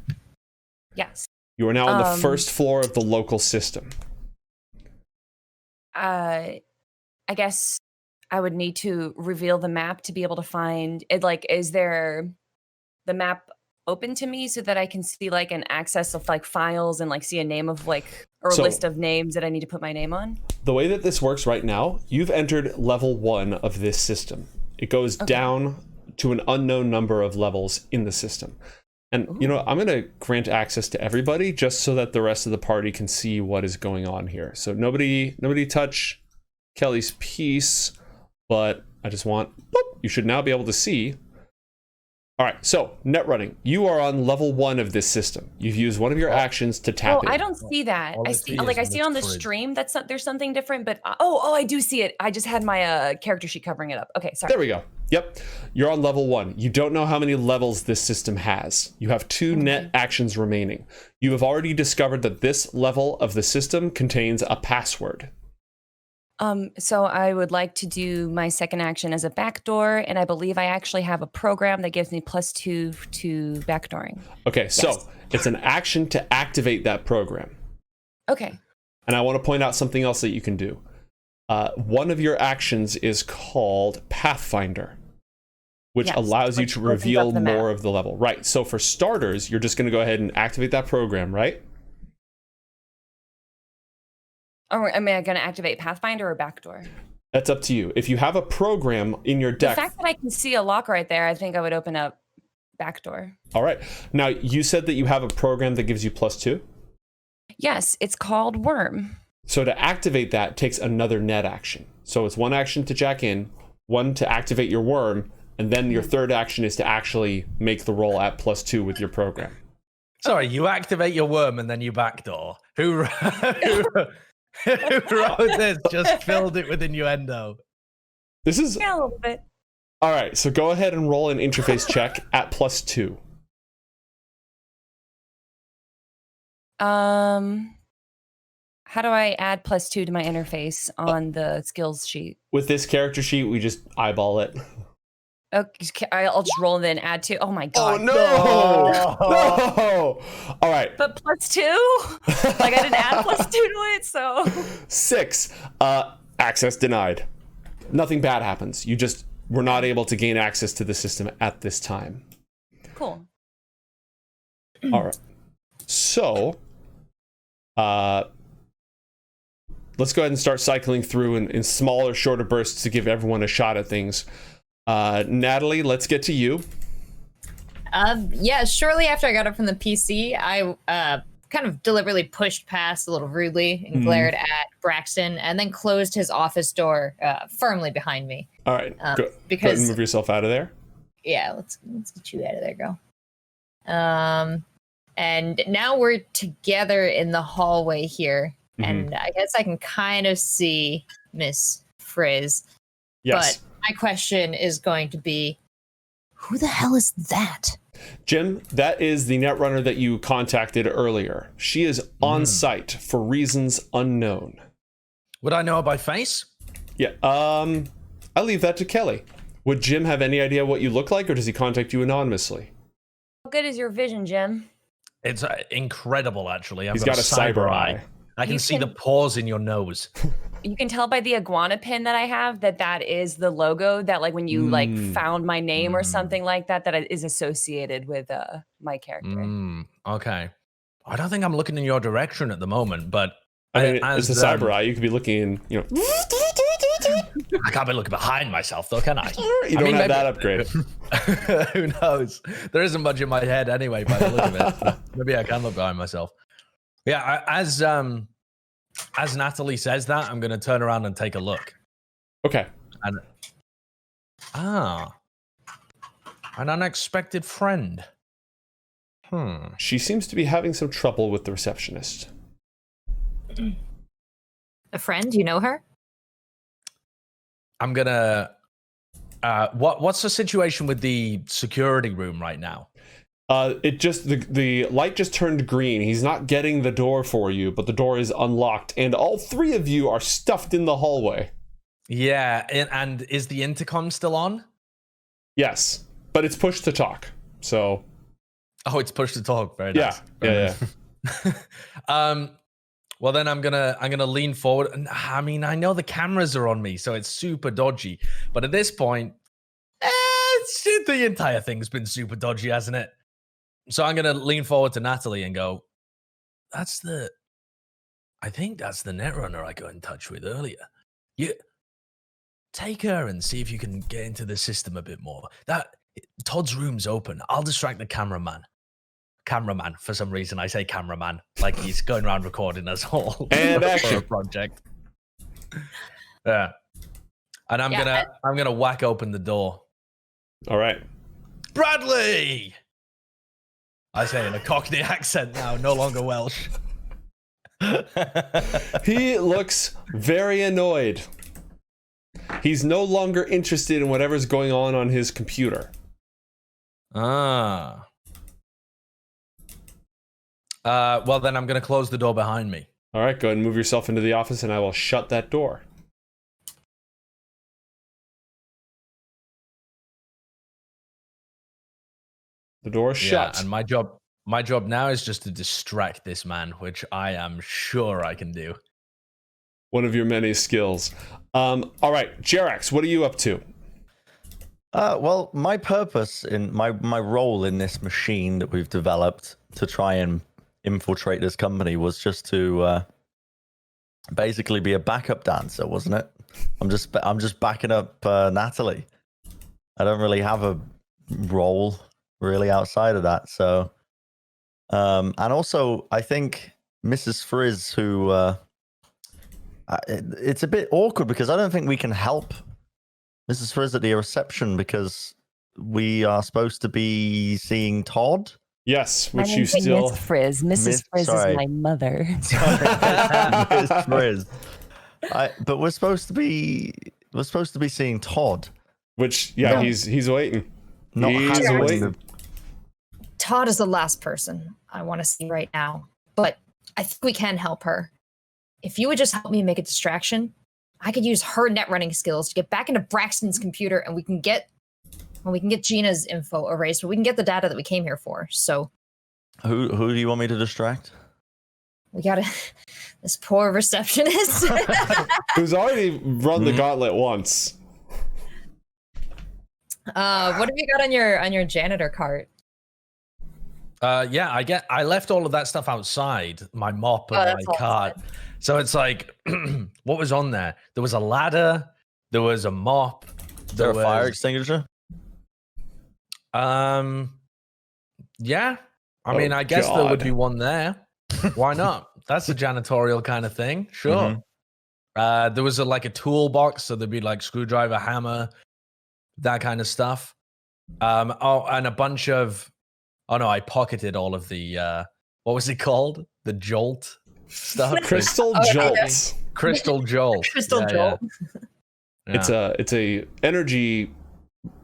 Yes. You are now on the first floor of the local system. I guess I would need to reveal the map to be able to find it. Like, is there the map open to me so that I can see like an access of like files and like see a name of like, or a list of names that I need to put my name on? The way that this works right now, you've entered level 1 of this system. It goes down to an unknown number of levels in the system. And you know, I'm going to grant access to everybody just so that the rest of the party can see what is going on here. So nobody touch Kelly's piece, but I just want, you should now be able to see. All right, so net running. You are on level 1 of this system. You've used one of your actions to tap in. I don't see that. I see on the stream that's there's something different, but I do see it. I just had my character sheet covering it up. Okay, sorry. There we go. Yep, you're on level 1. You don't know how many levels this system has. You have 2 net actions remaining. You have already discovered that this level of the system contains a password. So I would like to do my second action as a backdoor, and I believe I actually have a program that gives me +2 to backdooring. Okay, so it's an action to activate that program. Okay. And I want to point out something else that you can do. One of your actions is called Pathfinder, which allows you to reveal more of the level. Right, so for starters, you're just going to go ahead and activate that program, right? Or am I going to activate Pathfinder or backdoor? That's up to you. If you have a program in your deck... The fact that I can see a lock right there, I think I would open up backdoor. All right. Now, you said that you have a program that gives you +2? Yes, it's called Worm. So to activate that takes another net action. So it's 1 action to jack in, 1 to activate your worm, and then your third action is to actually make the roll at +2 with your program. Sorry, you activate your worm and then you backdoor. Who wrote this? Just filled it with innuendo. This is... Yeah, a little bit. All right, so go ahead and roll an interface check at +2. How do I add +2 to my interface on the skills sheet? With this character sheet, we just eyeball it. Okay, I'll just roll and then add 2. Oh my god. Oh no! No! All right. But +2? Like I didn't add +2 to it, so 6. Access denied. Nothing bad happens. You just were not able to gain access to the system at this time. Cool. All right. So, let's go ahead and start cycling through in smaller, shorter bursts to give everyone a shot at things. Natalie, let's get to you. Yeah, shortly after I got up from the PC, I kind of deliberately pushed past a little rudely and glared at Braxton and then closed his office door firmly behind me. All right, go because ahead and move yourself out of there. Yeah, let's get you out of there, girl. And now we're together in the hallway here, and I guess I can kind of see Miss Frizz. Yes. But my question is going to be, who the hell is that? Jim, that is the netrunner that you contacted earlier. She is on site for reasons unknown. Would I know her by face? Yeah. I'll leave that to Kelly. Would Jim have any idea what you look like, or does he contact you anonymously? How good is your vision, Jim? It's incredible, actually. He's got a cyber eye. I can see the pores in your nose. You can tell by the iguana pin that I have that is the logo that, like, when you like found my name or something like that, that is associated with my character. Okay. I don't think I'm looking in your direction at the moment, but I mean, it's a cyber eye. You could be looking, you know. I can't be looking behind myself, though, can I? You don't have that upgrade. Who knows? There isn't much in my head anyway, by the look of it. Maybe I can look behind myself. Yeah, as Natalie says that, I'm going to turn around and take a look. Okay. And, an unexpected friend. She seems to be having some trouble with the receptionist. A friend? You know her? I'm gonna. What's the situation with the security room right now? It just the light just turned green. He's not getting the door for you, but the door is unlocked, and all three of you are stuffed in the hallway. Yeah, and is the intercom still on? Yes, but it's push to talk. So. Oh, it's push to talk. Very nice. Yeah. Well, then I'm gonna lean forward. And I mean, I know the cameras are on me, so it's super dodgy. But at this point, the entire thing's been super dodgy, hasn't it? So I'm gonna lean forward to Natalie and go, I think that's the Netrunner I got in touch with earlier. You take her and see if you can get into the system a bit more. Todd's room's open. I'll distract the cameraman. For some reason, I say cameraman like he's going around recording us all and for action a project. Yeah, and I'm gonna whack open the door. All right, Bradley. I say in a Cockney accent now, no longer Welsh. He looks very annoyed. He's no longer interested in whatever's going on his computer. Well, then I'm going to close the door behind me. All right, go ahead and move yourself into the office, and I will shut that door. The door is shut. And my job now is just to distract this man, which I am sure I can do. One of your many skills. All right, Jerax, what are you up to? Well, my purpose in my role in this machine that we've developed to try and infiltrate this company was just to basically be a backup dancer, wasn't it? I'm just backing up Natalie. I don't really have a role really outside of that. So, and also I think Mrs. Frizz, who it's a bit awkward because I don't think we can help Mrs. Frizz at the reception because we are supposed to be seeing Todd. Yes, which you still... Miss Frizz. Mrs. Frizz is my mother. Miss Frizz. But we're supposed to be seeing Todd. Which, yeah, he's waiting. He's waiting. Todd is the last person I want to see right now, but I think we can help her. If you would just help me make a distraction, I could use her net running skills to get back into Braxton's computer, and we can get Gina's info erased, but we can get the data that we came here for. So, who do you want me to distract? We got this poor receptionist who's already run the gauntlet once. What have you got on your janitor cart? Yeah, I left all of that stuff outside, my mop and my cart. So it's like, what was on there? There was a ladder, there was a mop, there was a fire extinguisher. Yeah. I mean, I guess there would be one there. Why not? That's a janitorial kind of thing. Sure. Mm-hmm. There was a toolbox, so there'd be like screwdriver, hammer, that kind of stuff. And a bunch of. Oh no, I pocketed all of the what was it called? The jolt stuff. Crystal Jolts. Crystal Jolt. Crystal Jolt. Yeah. It's a energy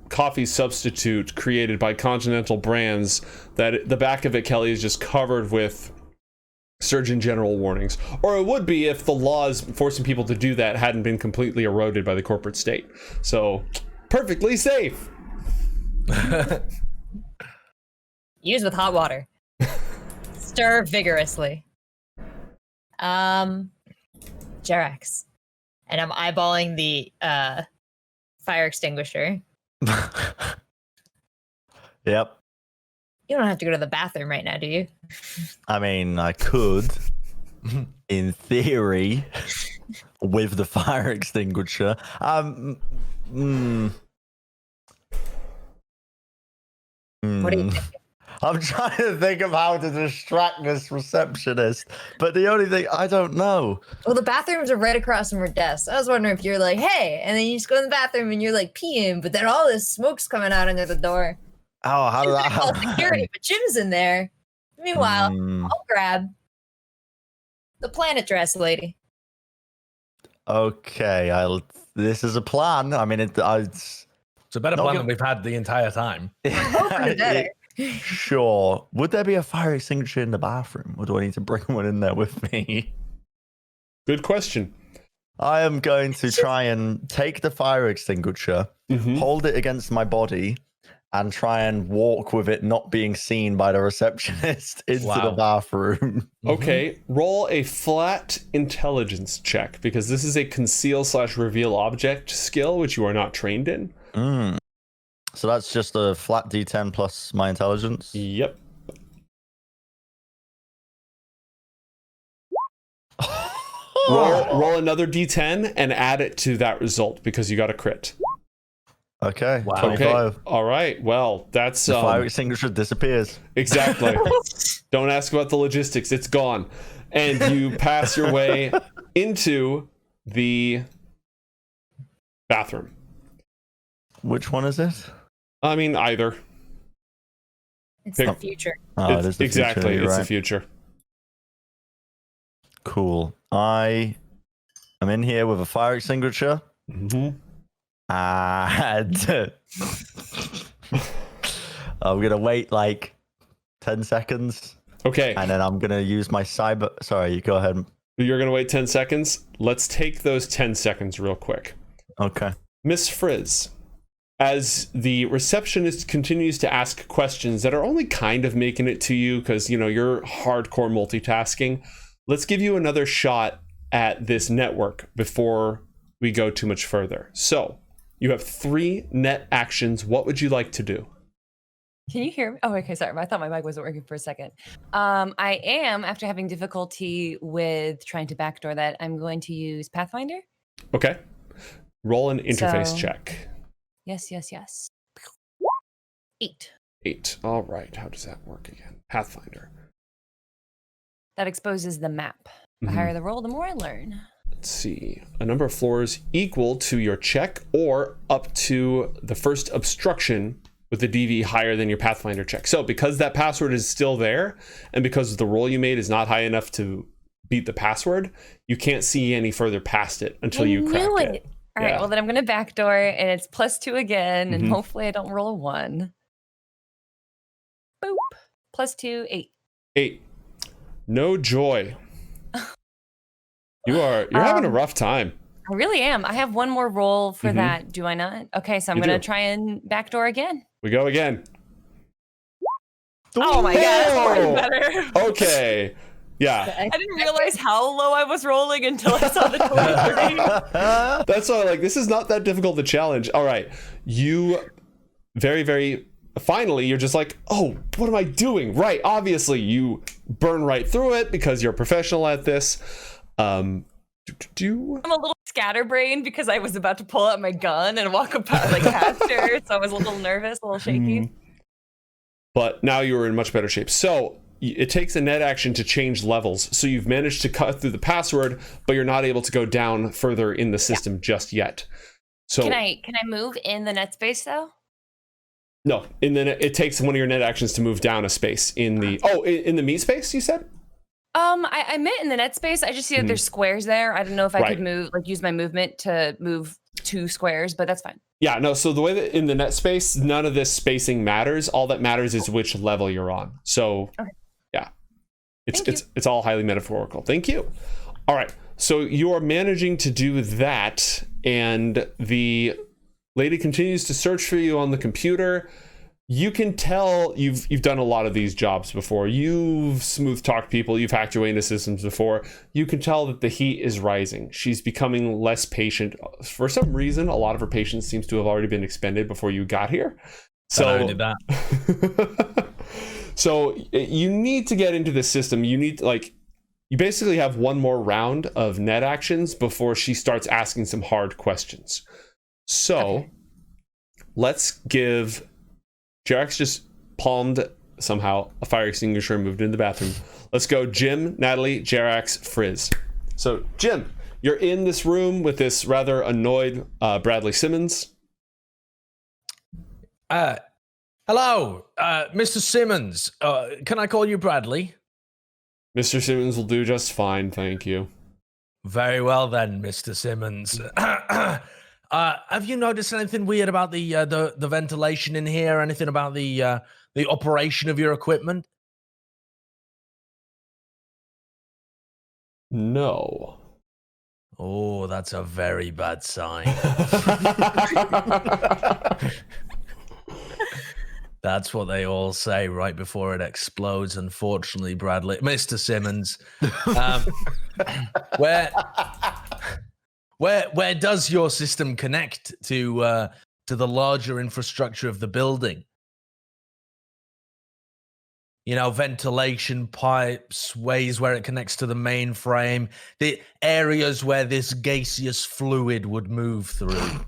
coffee substitute created by Continental Brands that the back of it, Kelly, is just covered with Surgeon General warnings. Or it would be if the laws forcing people to do that hadn't been completely eroded by the corporate state. So, perfectly safe. Use with hot water. Stir vigorously. Jerax. And I'm eyeballing the fire extinguisher. Yep. You don't have to go to the bathroom right now, do you? I mean, I could, in theory, with the fire extinguisher. What do you think? I'm trying to think of how to distract this receptionist, but the only thing I don't know. Well, the bathrooms are right across from her desk. I was wondering if you're like, hey, and then you just go in the bathroom and you're like peeing, but then all this smoke's coming out under the door. Oh, how did that happen? Security, but Jim's in there. Meanwhile, I'll grab the planet dress lady. Okay, this is a plan. I mean, it's a better plan than we've had the entire time. Sure. Would there be a fire extinguisher in the bathroom, or do I need to bring one in there with me? Good question. I am going to try and take the fire extinguisher, hold it against my body, and try and walk with it not being seen by the receptionist into the bathroom. Okay, roll a flat intelligence check, because this is a conceal/reveal object skill, which you are not trained in. So that's just a flat D10 plus my intelligence? Yep. Roll another D10 and add it to that result, because you got a crit. Okay, Wow. 25. Okay, all right. Well, that's... The fire extinguisher disappears. Exactly. Don't ask about the logistics. It's gone. And you pass your way into the bathroom. Which one is it? I mean, either. It's Pick- the future. Oh, it is the exactly. future, you're It's right. the future. Cool. I am in here with a fire extinguisher. And I'm gonna wait like 10 seconds, Okay. and then I'm gonna use my cyber. Sorry, you go ahead. You're going to wait 10 seconds. Let's take those 10 seconds real quick. Okay. Miss Frizz, as the receptionist continues to ask questions that are only kind of making it to you because, you know, you're hardcore multitasking, let's give you another shot at this network before we go too much further. So, you have 3 net actions. What would you like to do? Can you hear me? Oh, okay. Sorry. I thought my mic wasn't working for a second. I am, after having difficulty with trying to backdoor that, I'm going to use Pathfinder. Okay. Roll an interface So- check. Yes. 8. 8. All right. How does that work again? Pathfinder. That exposes the map. The Mhm. higher the roll, the more I learn. Let's see. A number of floors equal to your check or up to the first obstruction with the DV higher than your Pathfinder check. So because that password is still there and because the roll you made is not high enough to beat the password, you can't see any further past it until you crack knew it. All right. Yeah. Well, then I'm going to backdoor, and it's +2 again, and Mhm. hopefully I don't roll a 1. Boop. +2, 8. 8. No joy. You're having a rough time. I really am. I have one more roll for Mhm. that. Do I not? Okay, so I'm You going to do. try and backdoor again. We go again. Oh my god, that's Oh! already better. Okay. Yeah. I didn't realize how low I was rolling until I saw the 23. That's why, like, this is not that difficult to challenge. All right. You very finally, you're just like, oh, what am I doing? Right. Obviously, you burn right through it because you're a professional at this. I'm a little scatterbrained because I was about to pull out my gun and walk apart like past her, so I was a little nervous, a little shaky. But now you're in much better shape. So it takes a net action to change levels. So you've managed to cut through the password, but you're not able to go down further in the system just yet. So Can I move in the net space though? no, and then it takes one of your net actions to move down a space in the in the meat space, you said? I meant in the net space. I just see that there's squares there. I don't know if I Right. could move, like use my movement to move 2 squares, but that's fine. Yeah, no, so the way that in the net space, none of this spacing matters. All that matters is which level you're on. So Okay. yeah. Thank you. It's all highly metaphorical. Thank you. All right. So you are managing to do that, and the lady continues to search for you on the computer. You can tell you've done a lot of these jobs before. You've smooth talked people, you've hacked your way into systems before. You can tell that the heat is rising. She's becoming less patient. For some reason, a lot of her patience seems to have already been expended before you got here. So I did that. So you need to get into the system. You need you basically have one more round of net actions before she starts asking some hard questions. So let's give Jarex just palmed somehow a fire extinguisher and moved into the bathroom. Let's go Jim, Natalie, Jerax, Frizz. So Jim, you're in this room with this rather annoyed Bradley Simmons. Hello, Mr. Simmons. Can I call you Bradley? Mr. Simmons will do just fine, thank you. Very well then, Mr. Simmons. Have you noticed anything weird about the ventilation in here? Anything about the the operation of your equipment? No. Oh, that's a very bad sign. That's what they all say right before it explodes, unfortunately, Bradley. Mr. Simmons, where does your system connect to the larger infrastructure of the building? You know, ventilation pipes, ways where it connects to the mainframe, the areas where this gaseous fluid would move through.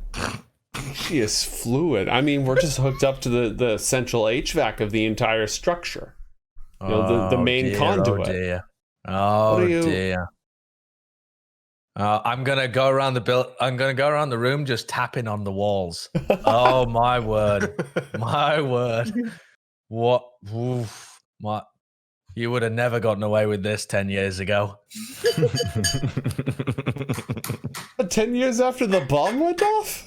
Gaseous fluid. I mean, we're just hooked up to the central HVAC of the entire structure. You know, the main conduit. Oh dear. Oh dear. I'm gonna go around the room, just tapping on the walls. Oh my word, my word! What? Oof, what? You would have never gotten away with this 10 years ago. 10 years after the bomb went off?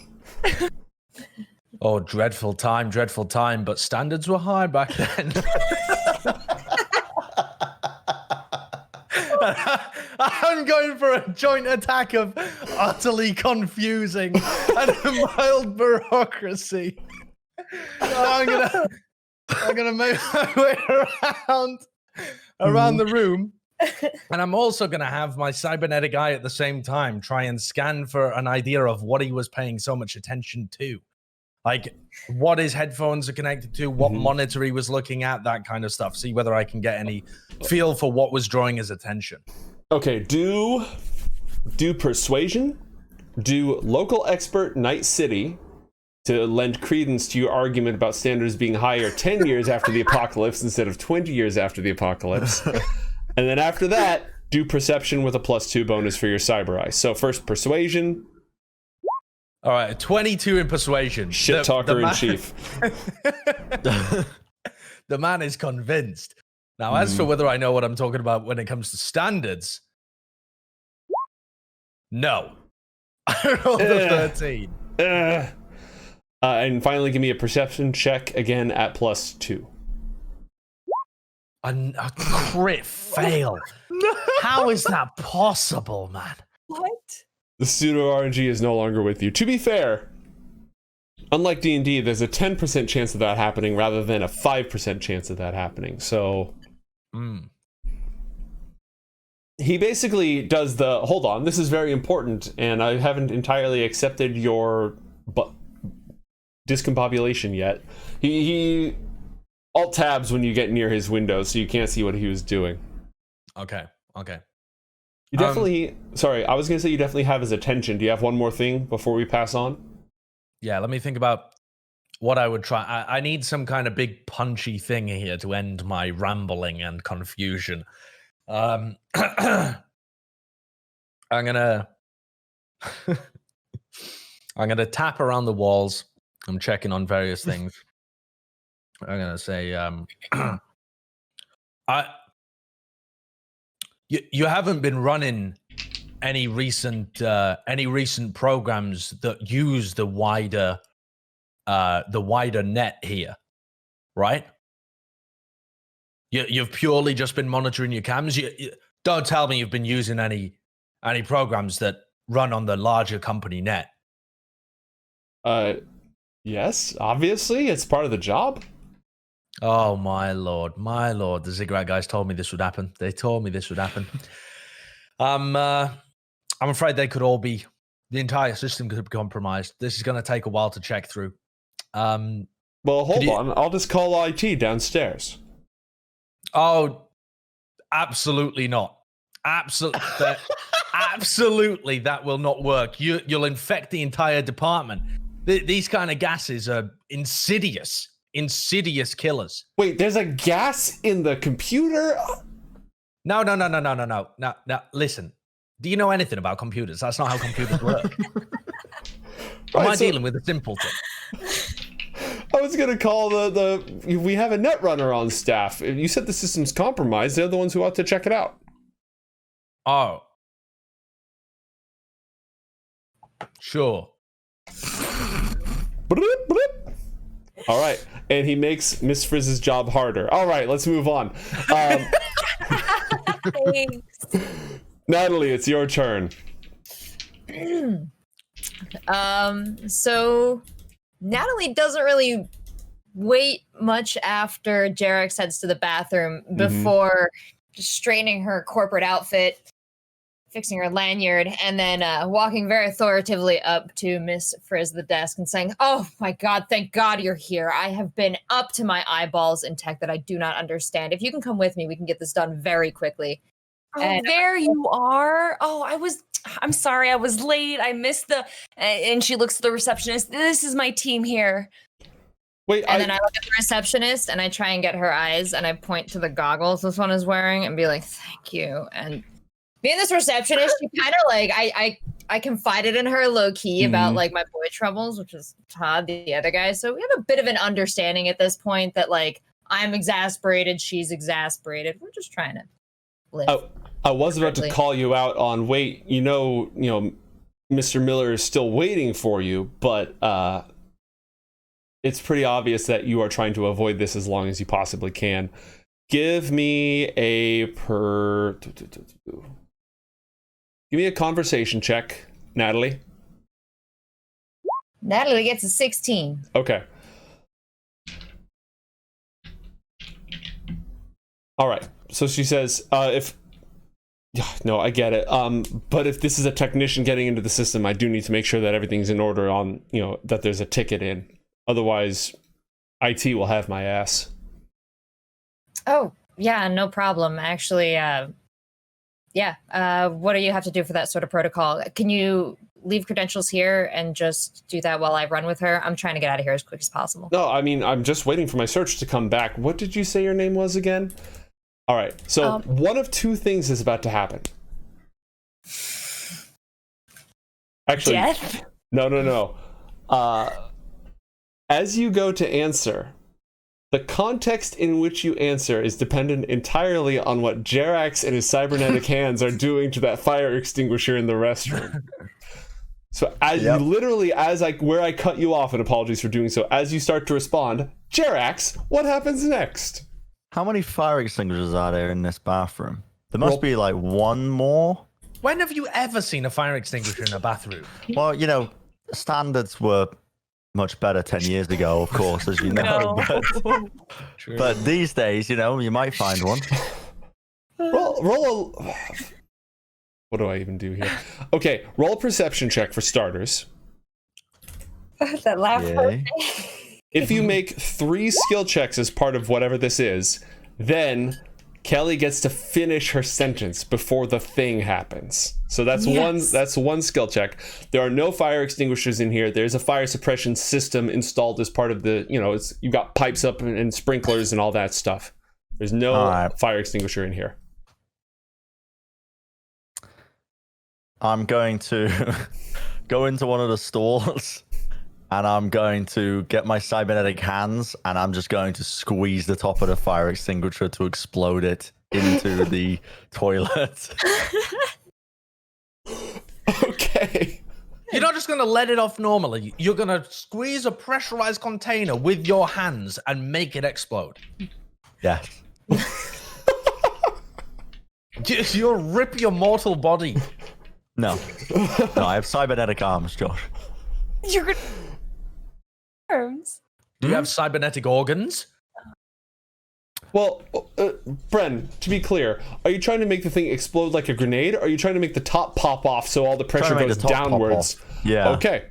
Oh, dreadful time, but standards were high back then. I'm going for a joint attack of utterly confusing and mild bureaucracy. I'm gonna make my way around the room, and I'm also gonna have my cybernetic eye at the same time try and scan for an idea of what he was paying so much attention to, like what his headphones are connected to, what monitor he was looking at, that kind of stuff. See whether I can get any feel for what was drawing his attention. Okay, do persuasion, do local expert Night City to lend credence to your argument about standards being higher 10 years after the apocalypse instead of 20 years after the apocalypse. And then after that, do perception with a +2 bonus for your cyber eye. So first persuasion. All right, 22 in persuasion. Shit talker in chief. The man is convinced. Now, as for whether I know what I'm talking about when it comes to standards, no. I rolled a 13. And finally, give me a perception check again at +2. A crit fail. No. How is that possible, man? What? The pseudo RNG is no longer with you. To be fair, unlike D&D, there's a 10% chance of that happening rather than a 5% chance of that happening. So he basically does the, hold on, this is very important, and I haven't entirely accepted your discombobulation yet. He alt tabs when you get near his window, so you can't see what he was doing. Okay. You definitely, sorry, I was going to say you definitely have his attention. Do you have one more thing before we pass on? Yeah, let me think about what I would try. I need some kind of big punchy thing here to end my rambling and confusion. I'm gonna tap around the walls. I'm checking on various things. I'm gonna say, you haven't been running any recent programs that use the wider net here, right? You've purely just been monitoring your cams. You don't tell me you've been using any programs that run on the larger company net. Yes, obviously, it's part of the job. Oh my lord! The Ziggurat guys told me this would happen. They told me this would happen. I'm afraid they could all be. The entire system could be compromised. This is going to take a while to check through. Well, hold on. I'll just call IT downstairs. Oh, absolutely not. Absolutely, that will not work. You'll infect the entire department. These kind of gases are insidious killers. Wait, there's a gas in the computer? No. Listen, do you know anything about computers? That's not how computers work. Am I dealing with a simpleton? I was going to call we have a net runner on staff. You said the system's compromised. They're the ones who ought to check it out. Oh. Sure. All right, and he makes Miss Frizz's job harder. All right, let's move on. Thanks. Natalie, it's your turn. So Natalie doesn't really wait much after Jarex heads to the bathroom before just straightening her corporate outfit, fixing her lanyard, and then walking very authoritatively up to Miss Frizz the desk and saying, "Oh my God, thank God you're here. I have been up to my eyeballs in tech that I do not understand. If you can come with me, we can get this done very quickly." Oh, And- there you are. Oh, I'm sorry, I was late. I missed the. And she looks at the receptionist. This is my team here. Wait, And then I look at the receptionist and I try and get her eyes and I point to the goggles this one is wearing and be like, "Thank you." And being this receptionist, she kind of like I confided in her low key about like my boy troubles, which is Todd, the other guy. So we have a bit of an understanding at this point that like I'm exasperated, she's exasperated. We're just trying to live. I was about to call you out on, wait, you know, Mr. Miller is still waiting for you, but it's pretty obvious that you are trying to avoid this as long as you possibly can. Give me a conversation check, Natalie. Natalie gets a 16. Okay. All right. So she says, no, I get it. But if this is a technician getting into the system, I do need to make sure that everything's in order on, that there's a ticket in. Otherwise, IT will have my ass. Oh, yeah, no problem. Actually, what do you have to do for that sort of protocol? Can you leave credentials here and just do that while I run with her? I'm trying to get out of here as quick as possible. No, I mean, I'm just waiting for my search to come back. What did you say your name was again? All right, so one of two things is about to happen. Actually, Death? No. As you go to answer, the context in which you answer is dependent entirely on what Jerax and his cybernetic hands are doing to that fire extinguisher in the restroom. So as you literally, where I cut you off, and apologies for doing so, as you start to respond, Jerax, what happens next? How many fire extinguishers are there in this bathroom? There must be like one more. When have you ever seen a fire extinguisher in a bathroom? Well, standards were much better 10 years ago, of course, as you know. No. But these days, you might find one. Roll a... What do I even do here? Okay, roll a perception check for starters. That laugh. Yay. If you make 3 skill checks as part of whatever this is, then Kelly gets to finish her sentence before the thing happens. So that's one skill check. There are no fire extinguishers in here. There's a fire suppression system installed as part of the, you've got pipes up and sprinklers and all that stuff. There's no fire extinguisher in here. I'm going to go into one of the stalls and I'm going to get my cybernetic hands and I'm just going to squeeze the top of the fire extinguisher to explode it into the toilet. Okay. You're not just going to let it off normally. You're going to squeeze a pressurized container with your hands and make it explode. Yes. You'll rip your mortal body. No, I have cybernetic arms, Josh. You're gonna arms. Do you have cybernetic organs? Well, Bren, to be clear, are you trying to make the thing explode like a grenade, or are you trying to make the top pop off so all the pressure goes downwards? Yeah. Okay.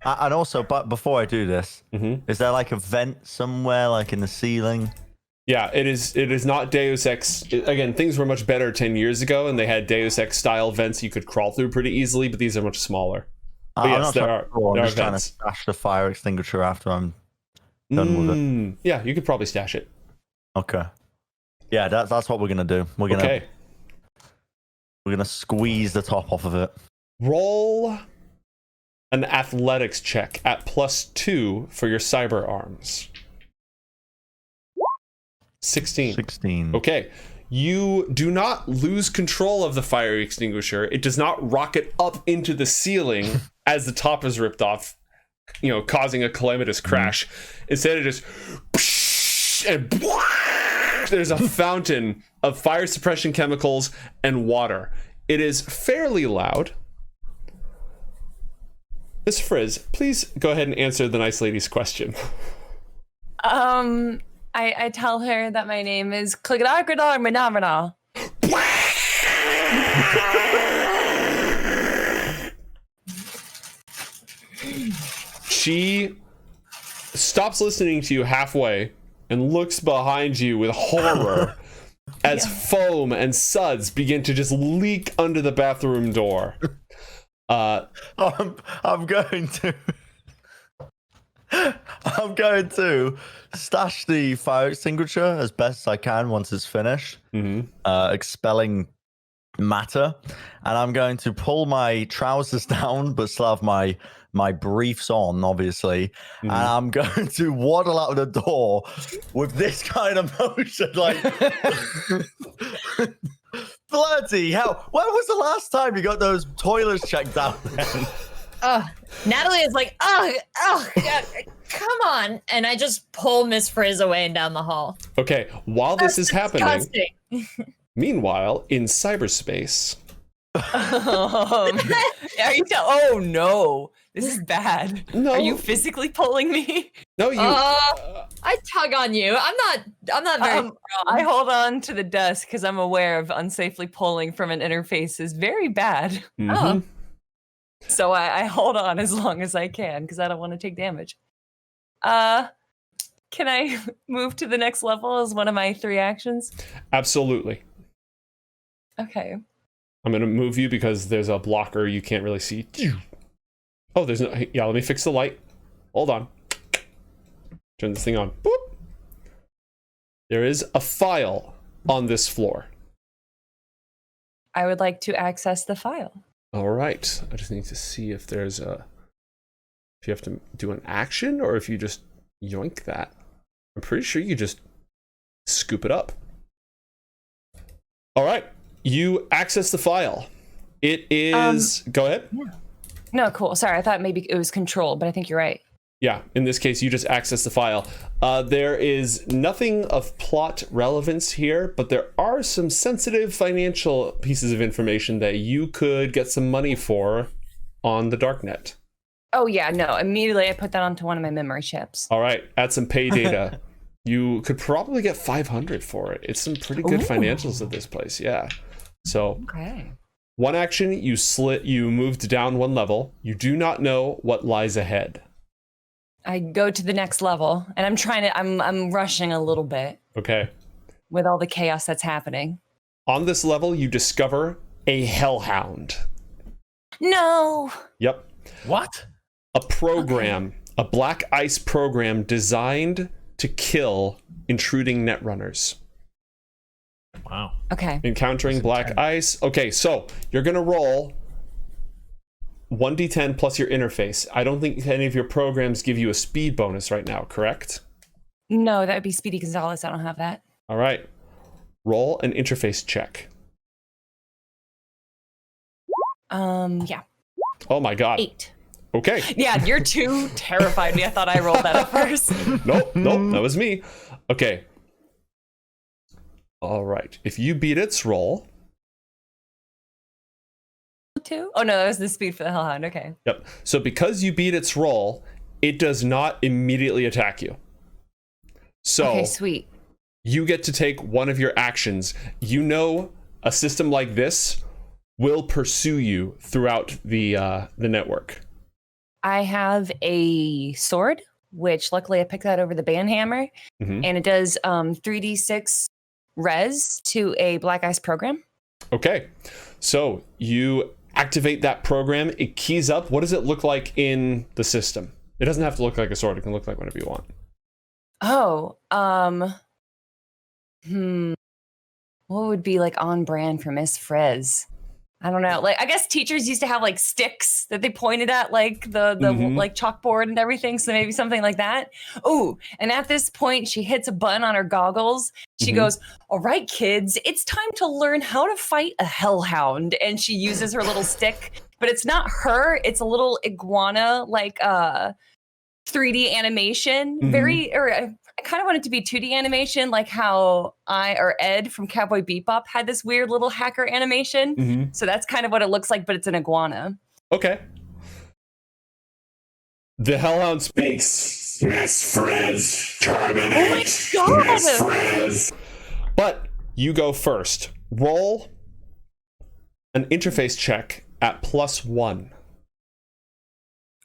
And also, but before I do this, is there like a vent somewhere, like in the ceiling? Yeah, it is not Deus Ex. Again, things were much better 10 years ago, and they had Deus Ex style vents you could crawl through pretty easily, but these are much smaller. But I'm yes, not there are I'm just trying to vents. stash the fire extinguisher after I'm done with it. Yeah, you could probably stash it. Okay. Yeah, that's what we're gonna do. We're gonna squeeze the top off of it. Roll an athletics check at +2 for your cyber arms. 16. 16. Okay. You do not lose control of the fire extinguisher. It does not rocket up into the ceiling as the top is ripped off, causing a calamitous crash. Instead, it just and there's a fountain of fire suppression chemicals and water. It is fairly loud. Miss Frizz, please go ahead and answer the nice lady's question. I tell her that my name is Kligadagradar. She stops listening to you halfway and looks behind you with horror as foam and suds begin to just leak under the bathroom door. I'm going to stash the fire extinguisher as best as I can once it's finished, expelling matter, and I'm going to pull my trousers down but still have my briefs on, obviously, and I'm going to waddle out of the door with this kind of motion, like bloody hell. When was the last time you got those toilets checked out then? Natalie is like, come on. And I just pull Miss Frizz away and down the hall. Okay, while this is happening, Disgusting. meanwhile, in cyberspace. Are you? Oh no, this is bad. No. Are you physically pulling me? No, you. I tug on you. I'm not very strong. I hold on to the desk because I'm aware of unsafely pulling from an interface is very bad. Mhm. So I hold on as long as I can because I don't want to take damage. Can I move to the next level as one of my 3 actions? Absolutely. Okay. I'm going to move you because there's a blocker you can't really see. Oh, there's no... Yeah, let me fix the light. Hold on. Turn this thing on. Boop. There is a file on this floor. I would like to access the file. All right. I just need to see if there's a... If you have to do an action or if you just yoink that. I'm pretty sure you just scoop it up. All right. You access the file. It is... Go ahead. Yeah. No, cool. Sorry, I thought maybe it was controlled, but I think you're right. Yeah, in this case, you just access the file. There is nothing of plot relevance here, but there are some sensitive financial pieces of information that you could get some money for on the darknet. Oh, yeah, no. Immediately I put that onto one of my memory chips. All right, add some pay data. You could probably get 500 for it. It's some pretty good financials at this place, yeah. So, okay. One action, you moved down 1 level. You do not know what lies ahead. I go to the next level, and I'm rushing a little bit. Okay. With all the chaos that's happening. On this level, you discover a hellhound. No. Yep. What? A program, a black ice program designed to kill intruding netrunners. Wow. Okay. Encountering black ice. Okay, so you're going to roll 1d10 plus your interface. I don't think any of your programs give you a speed bonus right now, correct? No, that would be Speedy Gonzalez. I don't have that. All right. Roll an interface check. Yeah. Oh my god. 8. Okay. Yeah, you're too terrified me. I thought I rolled that at first. Nope, that was me. Okay. All right. If you beat its roll... 2? Oh no, that was the speed for the Hellhound. Okay. Yep. So because you beat its roll, it does not immediately attack you. So okay, sweet. You get to take one of your actions. You know a system like this will pursue you throughout the network. I have a sword, which luckily I picked that over the band hammer, and it does 3d6 res to a black ice program. Okay. So you activate that program. It keys up. What does it look like in the system? It doesn't have to look like a sword. It can look like whatever you want. Oh, what would be like on brand for Miss Frizz? I don't know. Like, I guess teachers used to have like sticks that they pointed at, like the like chalkboard and everything. So maybe something like that. Oh, and at this point, she hits a button on her goggles. She goes, "All right, kids, it's time to learn how to fight a hellhound." And she uses her little stick, but it's not her. It's a little iguana, like 3D animation. I kind of want it to be 2D animation, like how Ed from Cowboy Bebop had this weird little hacker animation. So that's kind of what it looks like, but it's an iguana. Okay. The Hellhound speaks. Yes, friends. Terminate. Oh my god! Yes, friends. But you go first. Roll an interface check at +1.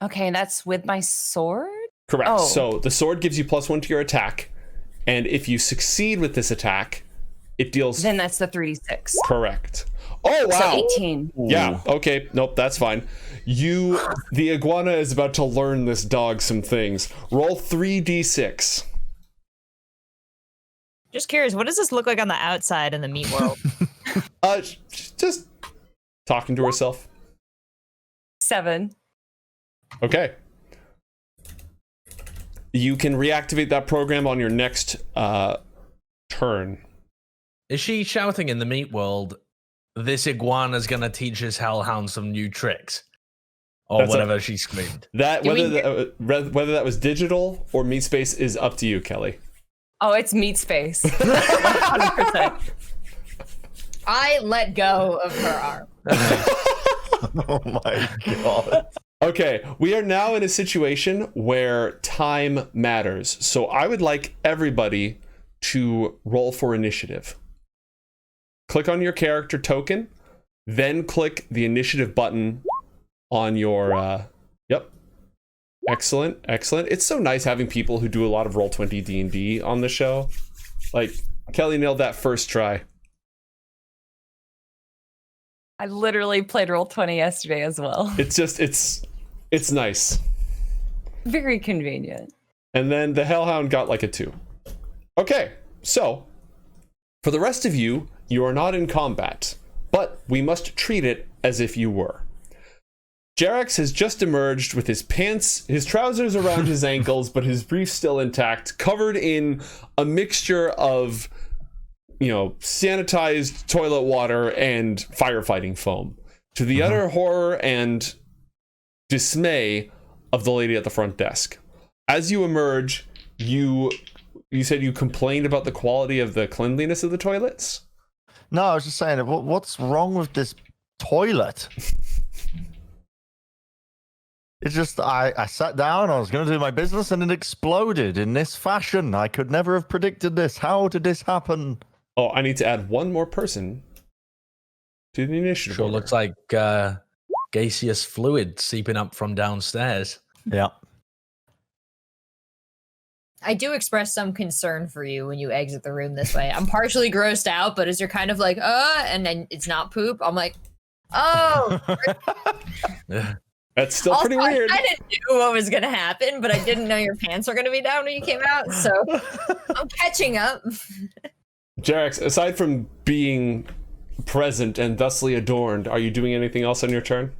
Okay, and that's with my sword? Correct. Oh. So the sword gives you +1 to your attack, and if you succeed with this attack, it deals. Then that's the 3d6. Correct. Oh wow. So 18. Yeah. Okay. Nope. That's fine. The iguana is about to learn this dog some things. Roll 3d6. Just curious, what does this look like on the outside in the meat world? Just talking to herself. 7. Okay. You can reactivate that program on your next turn. Is she shouting in the meat world, "This iguana's gonna teach his hellhound some new tricks"? Or That's whatever she screamed. That whether that was digital or meat space is up to you, Kelly. Oh, it's meat space. 100%. I let go of her arm. Oh my god. Okay, we are now in a situation where time matters. So I would like everybody to roll for initiative. Click on your character token, then click the initiative button on your yep. Excellent. It's so nice having people who do a lot of Roll20 D&D on the show. Like Kelly nailed that first try. I literally played Roll20 yesterday as well. It's nice. Very convenient. And then the Hellhound got like a 2. Okay, so for the rest of you, you are not in combat, but we must treat it as if you were. Jerax has just emerged with his trousers around his ankles, but his brief still intact, covered in a mixture of, sanitized toilet water and firefighting foam, to the utter horror and dismay of the lady at the front desk. As you emerge, you said you complained about the quality of the cleanliness of the toilets? No, I was just saying, what's wrong with this toilet? It's just, I sat down, I was going to do my business, and it exploded in this fashion. I could never have predicted this. How did this happen? Oh, I need to add one more person to the initiative. Sure order. looks like gaseous fluid seeping up from downstairs. Yeah. I do express some concern for you when you exit the room this way. I'm partially grossed out, but as you're kind of like, and then it's not poop, I'm like, oh. That's still Also, pretty weird. I kind of knew what was going to happen, but I didn't know your pants were going to be down when you came out, so I'm catching up. Jerax, aside from being present and thusly adorned, are you doing anything else on your turn?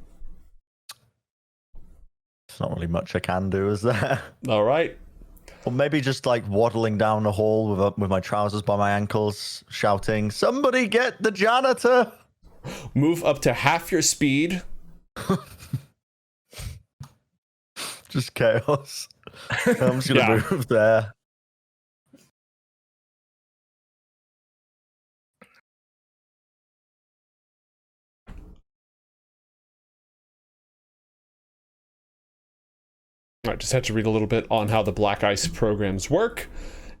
There's not really much I can do, is there? All right. Or maybe just like waddling down the hall with my trousers by my ankles, shouting, "Somebody get the janitor!" Move up to half your speed. Just chaos. I'm just gonna move there. I just had to read a little bit on how the Black Ice programs work.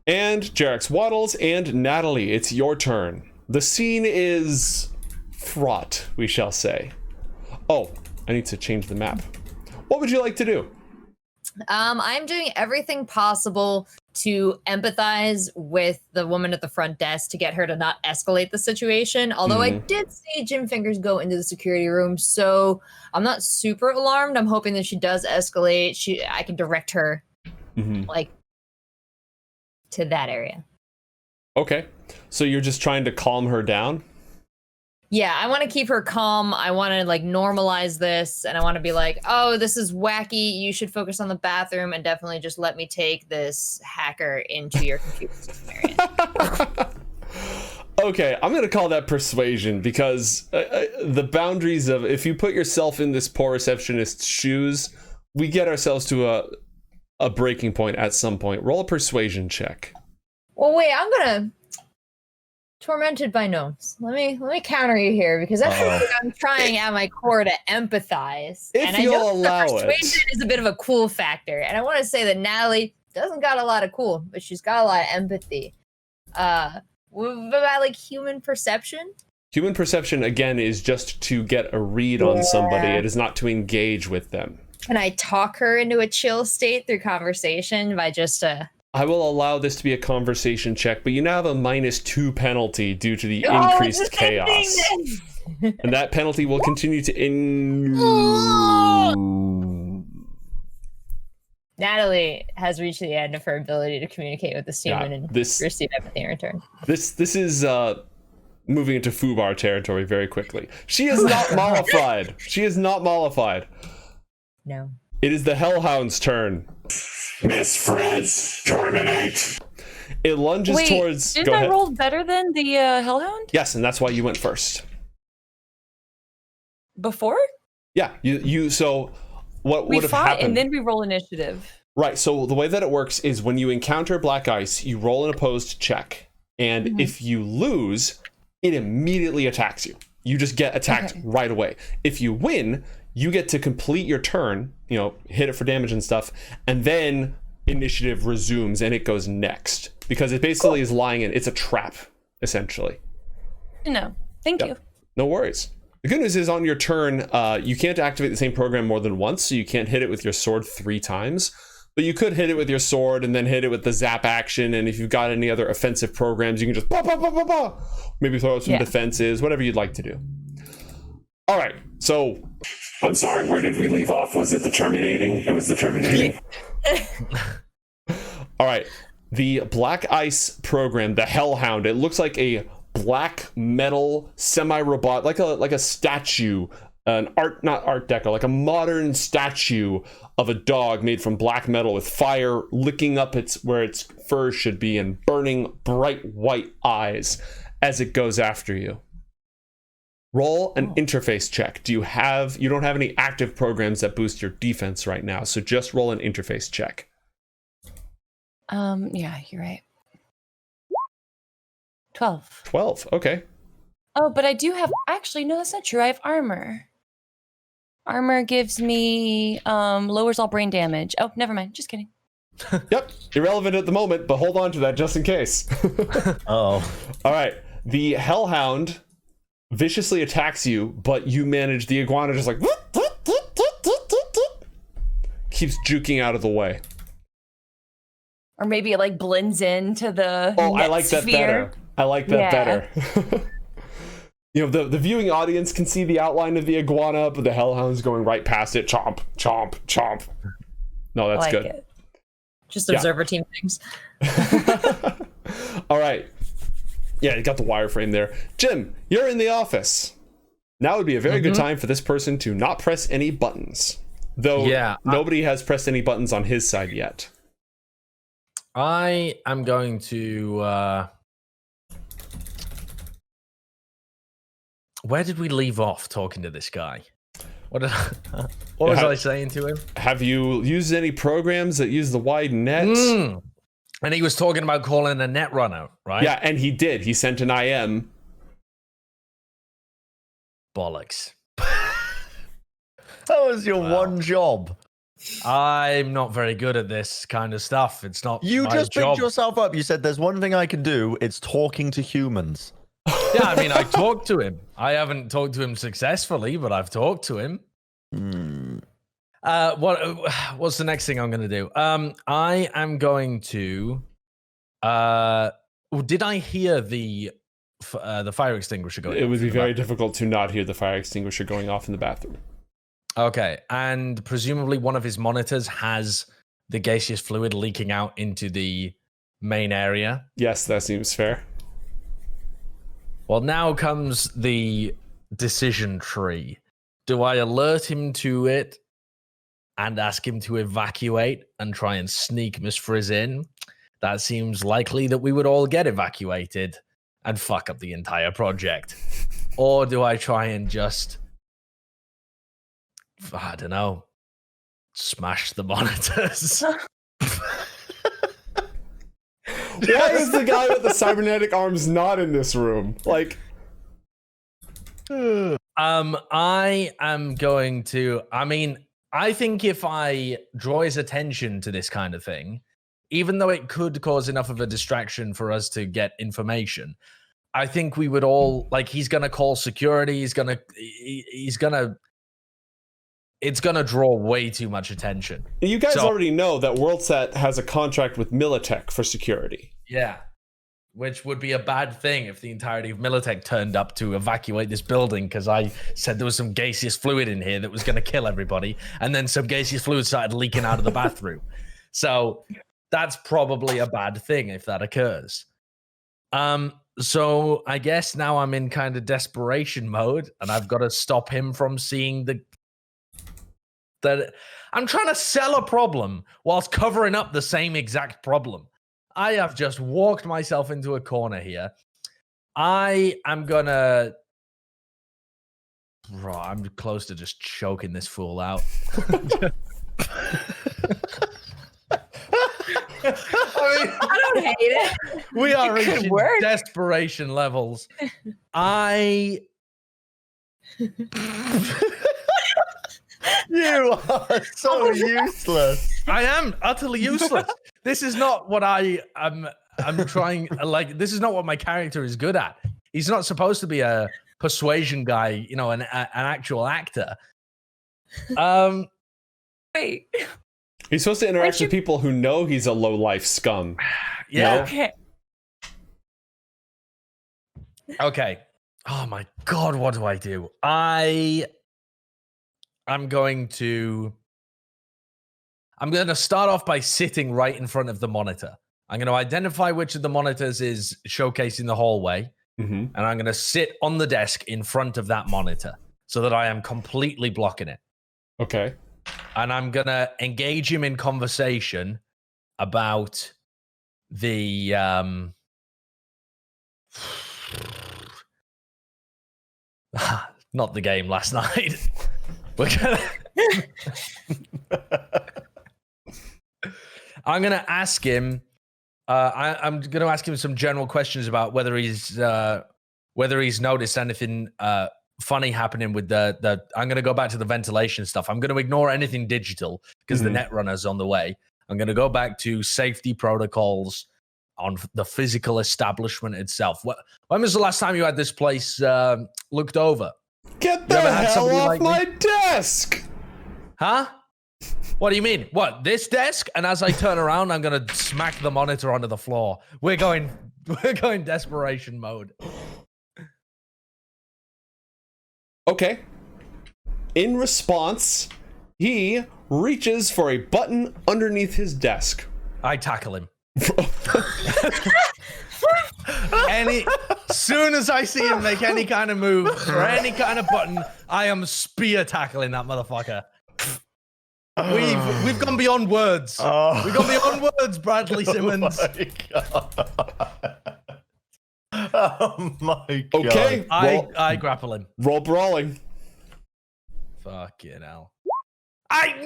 And Jerax waddles, and Natalie, it's your turn. The scene is fraught, we shall say. Oh, I need to change the map. What would you like to do? I'm doing everything possible to empathize with the woman at the front desk to get her to not escalate the situation. Although I did see Jim Fingers go into the security room, so I'm not super alarmed. I'm hoping that she does escalate. I can direct her like to that area. Okay, so you're just trying to calm her down? Yeah, I want to keep her calm. I want to like normalize this, and I want to be like, "Oh, this is wacky. You should focus on the bathroom, and definitely just let me take this hacker into your computer system area." Okay, I'm going to call that persuasion because the boundaries of if you put yourself in this poor receptionist's shoes, we get ourselves to a breaking point at some point. Roll a persuasion check. Well, wait, I'm gonna tormented by gnomes. Let me counter you here because I feel like I'm trying at my core to empathize. If and you'll I know allow the persuasion is a bit of a cool factor, and I want to say that Natalie doesn't got a lot of cool, but she's got a lot of empathy. What about like human perception? Human perception, again, is just to get a read on somebody. It is not to engage with them. Can I talk her into a chill state through conversation by just I will allow this to be a conversation check, but you now have a -2 penalty due to the increased chaos. And that penalty will continue to Natalie has reached the end of her ability to communicate with the human and receive empathy in return. This is moving into foobar territory very quickly. She is not mollified. She is not mollified. No. It is the Hellhound's turn. Miss Freds, terminate. It lunges towards. Didn't I roll better than the Hellhound? Yes, and that's why you went first. Before? Yeah, you. So what We would have fought happened? and then we roll initiative. Right. So the way that it works is when you encounter black ice, you roll an opposed check, and if you lose, it immediately attacks you. You just get attacked right away. If you win, you get to complete your turn, hit it for damage and stuff, and then initiative resumes and it goes next because it basically is lying in. It's a trap, essentially. No, thank you. No worries. The good news is on your turn, you can't activate the same program more than once, so you can't hit it with your sword 3 times. But you could hit it with your sword and then hit it with the zap action. And if you've got any other offensive programs, you can just maybe throw out some defenses, whatever you'd like to do. All right, so I'm sorry, where did we leave off? Was it the terminating? It was the terminating. All right, the Black Ice program, the Hellhound, it looks like a black metal semi-robot, like a statue, not art deco, like a modern statue of a dog made from black metal with fire licking up where its fur should be and burning bright white eyes as it goes after you. Roll an interface check. You don't have any active programs that boost your defense right now, so just roll an interface check. Yeah, you're right. 12. 12, okay. Oh, but I do have, actually, no, that's not true. I have armor. Armor gives me, lowers all brain damage. Oh, never mind. Just kidding. Yep, irrelevant at the moment, but hold on to that just in case. Oh. All right, the Hellhound viciously attacks you, but you manage, the iguana just like keeps juking out of the way. Or maybe it like blends into the I like that better. I like that better. The viewing audience can see the outline of the iguana, but the Hellhound's going right past it. Chomp, chomp, chomp. No, that's good. It. Just observer team things. All right. Yeah, you got the wireframe there. Jim, you're in the office. Now would be a very good time for this person to not press any buttons. Though nobody has pressed any buttons on his side yet. I am going to... Where did we leave off talking to this guy? What was I saying to him? Have you used any programs that use the wide net? And he was talking about calling a net run out, right? Yeah, and he did. He sent an IM. Bollocks. That was your one job. I'm not very good at this kind of stuff. It's not You my just job. picked yourself up. You said there's one thing I can do. It's talking to humans. Yeah, I mean, I talked to him. I haven't talked to him successfully, but I've talked to him. What's the next thing I'm going to do? I am going to. Did I hear the fire extinguisher going? It would be very difficult to not hear the fire extinguisher going off in the bathroom. Okay, and presumably one of his monitors has the gaseous fluid leaking out into the main area. Yes, that seems fair. Well, now comes the decision tree. Do I alert him to it and ask him to evacuate and try and sneak Miss Frizz in? That seems likely that we would all get evacuated and fuck up the entire project. Or do I try and just, I don't know, smash the monitors? Why is the guy with the cybernetic arms not in this room? Like, I am going to. I mean, I think if I draw his attention to this kind of thing, even though it could cause enough of a distraction for us to get information, I think we would all like. He's gonna call security. He's gonna. It's gonna draw way too much attention. you guys already know that WorldSat has a contract with Militech for security. Yeah. Which would be a bad thing if the entirety of Militech turned up to evacuate this building because I said there was some gaseous fluid in here that was going to kill everybody. And then some gaseous fluid started leaking out of the bathroom. So that's probably a bad thing if that occurs. So I guess now I'm in kind of desperation mode and I've got to stop him from seeing that I'm trying to sell a problem whilst covering up the same exact problem. I have just walked myself into a corner here. I am gonna... Bro, I'm close to just choking this fool out. I don't hate it. We are It could reaching work. desperation levels. You are so useless. I am utterly useless. This is not what I'm trying, like, this is not what my character is good at. He's not supposed to be a persuasion guy, you know, an actual actor. Wait. He's supposed to interact with people who know he's a low-life scum. Yeah. Okay. Okay. Oh my God, what do I do? I'm going to start off by sitting right in front of the monitor. I'm going to identify which of the monitors is showcasing the hallway, and I'm going to sit on the desk in front of that monitor so that I am completely blocking it. Okay. And I'm going to engage him in conversation about the not the game last night. We're gonna I'm gonna ask him. I'm gonna ask him some general questions about whether he's noticed anything funny happening with the. I'm gonna go back to the ventilation stuff. I'm gonna ignore anything digital because the net runner's on the way. I'm gonna go back to safety protocols on the physical establishment itself. When was the last time you had this place looked over? Get the hell off my desk! Huh? What do you mean? What, this desk? And as I turn around, I'm gonna smack the monitor onto the floor. We're going desperation mode. Okay. In response, he reaches for a button underneath his desk. I tackle him. Soon as I see him make any kind of move or any kind of button, I am spear tackling that motherfucker. We've gone beyond words. We've gone beyond words, Bradley Simmons. Oh my God. Okay. I grapple him. Roll brawling. Fucking hell. I'm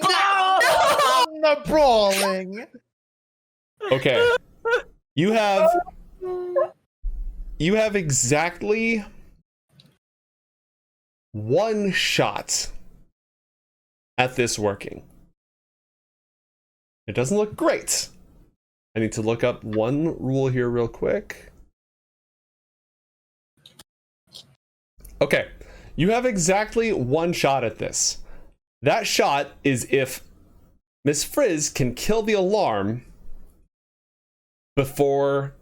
the brawling. Okay. You have exactly one shot at this working. It doesn't look great. I need to look up one rule here real quick. Okay. You have exactly one shot at this. That shot is if Miss Frizz can kill the alarm before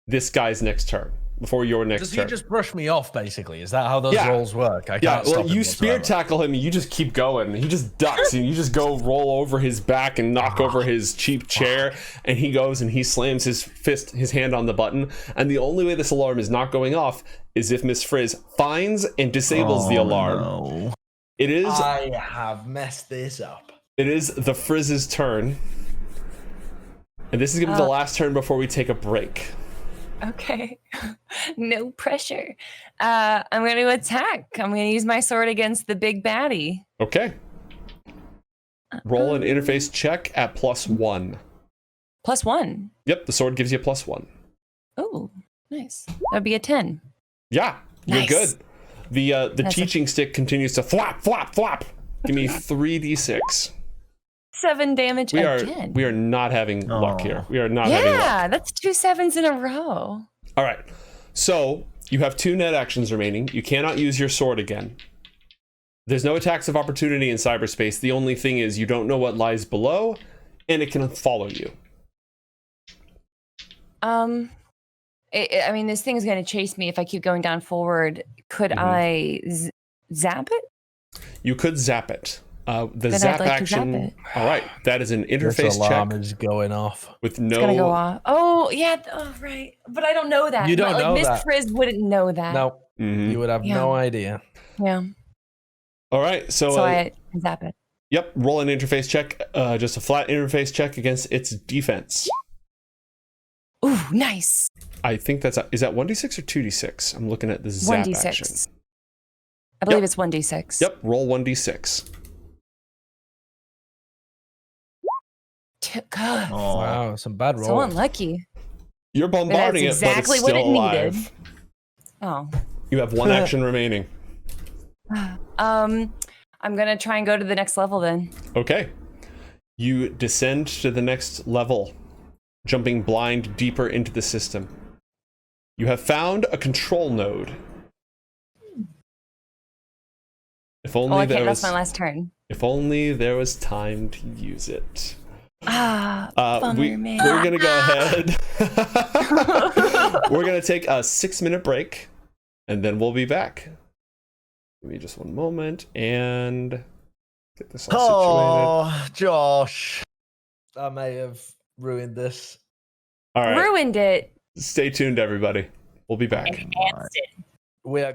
this guy's next turn. before your next Does he turn. just brush me off, basically? Is that how those Yeah. rolls work? I Yeah, can't stop well, him you spear whatsoever. tackle him and you just keep going. He just ducks and you just go roll over his back and knock over his cheap chair, and he goes and he slams his hand on the button. And the only way this alarm is not going off is if Miss Frizz finds and disables the alarm. No. It is I have messed this up. It is the Frizz's turn. And this is going to be the last turn before we take a break. Okay. No pressure. I'm going to attack. I'm going to use my sword against the big baddie. Okay. Roll an interface check at +1. +1. Yep, the sword gives you a +1. Oh, nice. That'd be a 10. Yeah, you're Nice. good. The teaching stick continues to flap, flap, flap. Give me 3d6. 7 damage We again. are not having luck here. We are not having luck. Yeah, that's 2 7s in a row. All right. So you have 2 net actions remaining. You cannot use your sword again. There's no attacks of opportunity in cyberspace. The only thing is you don't know what lies below, and it can follow you. I mean, this thing's going to chase me if I keep going down forward. Could I zap it? You could zap it. The Then zap I'd like to zap action. it. All right, that is an This interface alarm check is going off. with It's going to go no. off. Oh, yeah. Oh, right. But I don't know that. You don't know Miss that. Frizz wouldn't know that. No, Mhm. you would have Yeah. no idea. Yeah. All right, so, So I zap it. yep, roll an interface check. Just a flat interface check against its defense. Ooh, nice. I think is that 1d6 or 2d6? I'm looking at the zap 1d6. action. I believe Yep. it's 1d6. Yep, roll 1d6. God, Oh. Wow, some bad rolls. so unlucky. You're bombarding That's it, but exactly it's what still it alive. needed. Oh. You have 1 action remaining. I'm gonna try and go to the next level then. Okay. You descend to the next level, jumping blind deeper into the system. You have found a control node. If only Oh, there that's was my last turn. if only there was time to use it. Bummer, man. We're gonna go ahead. We're gonna take a 6-minute break, and then we'll be back. Give me just one moment and get this all situated. Oh, Josh. I may have ruined this. All right, Ruined it. stay tuned, everybody. We'll be back. Enhanced it. We are.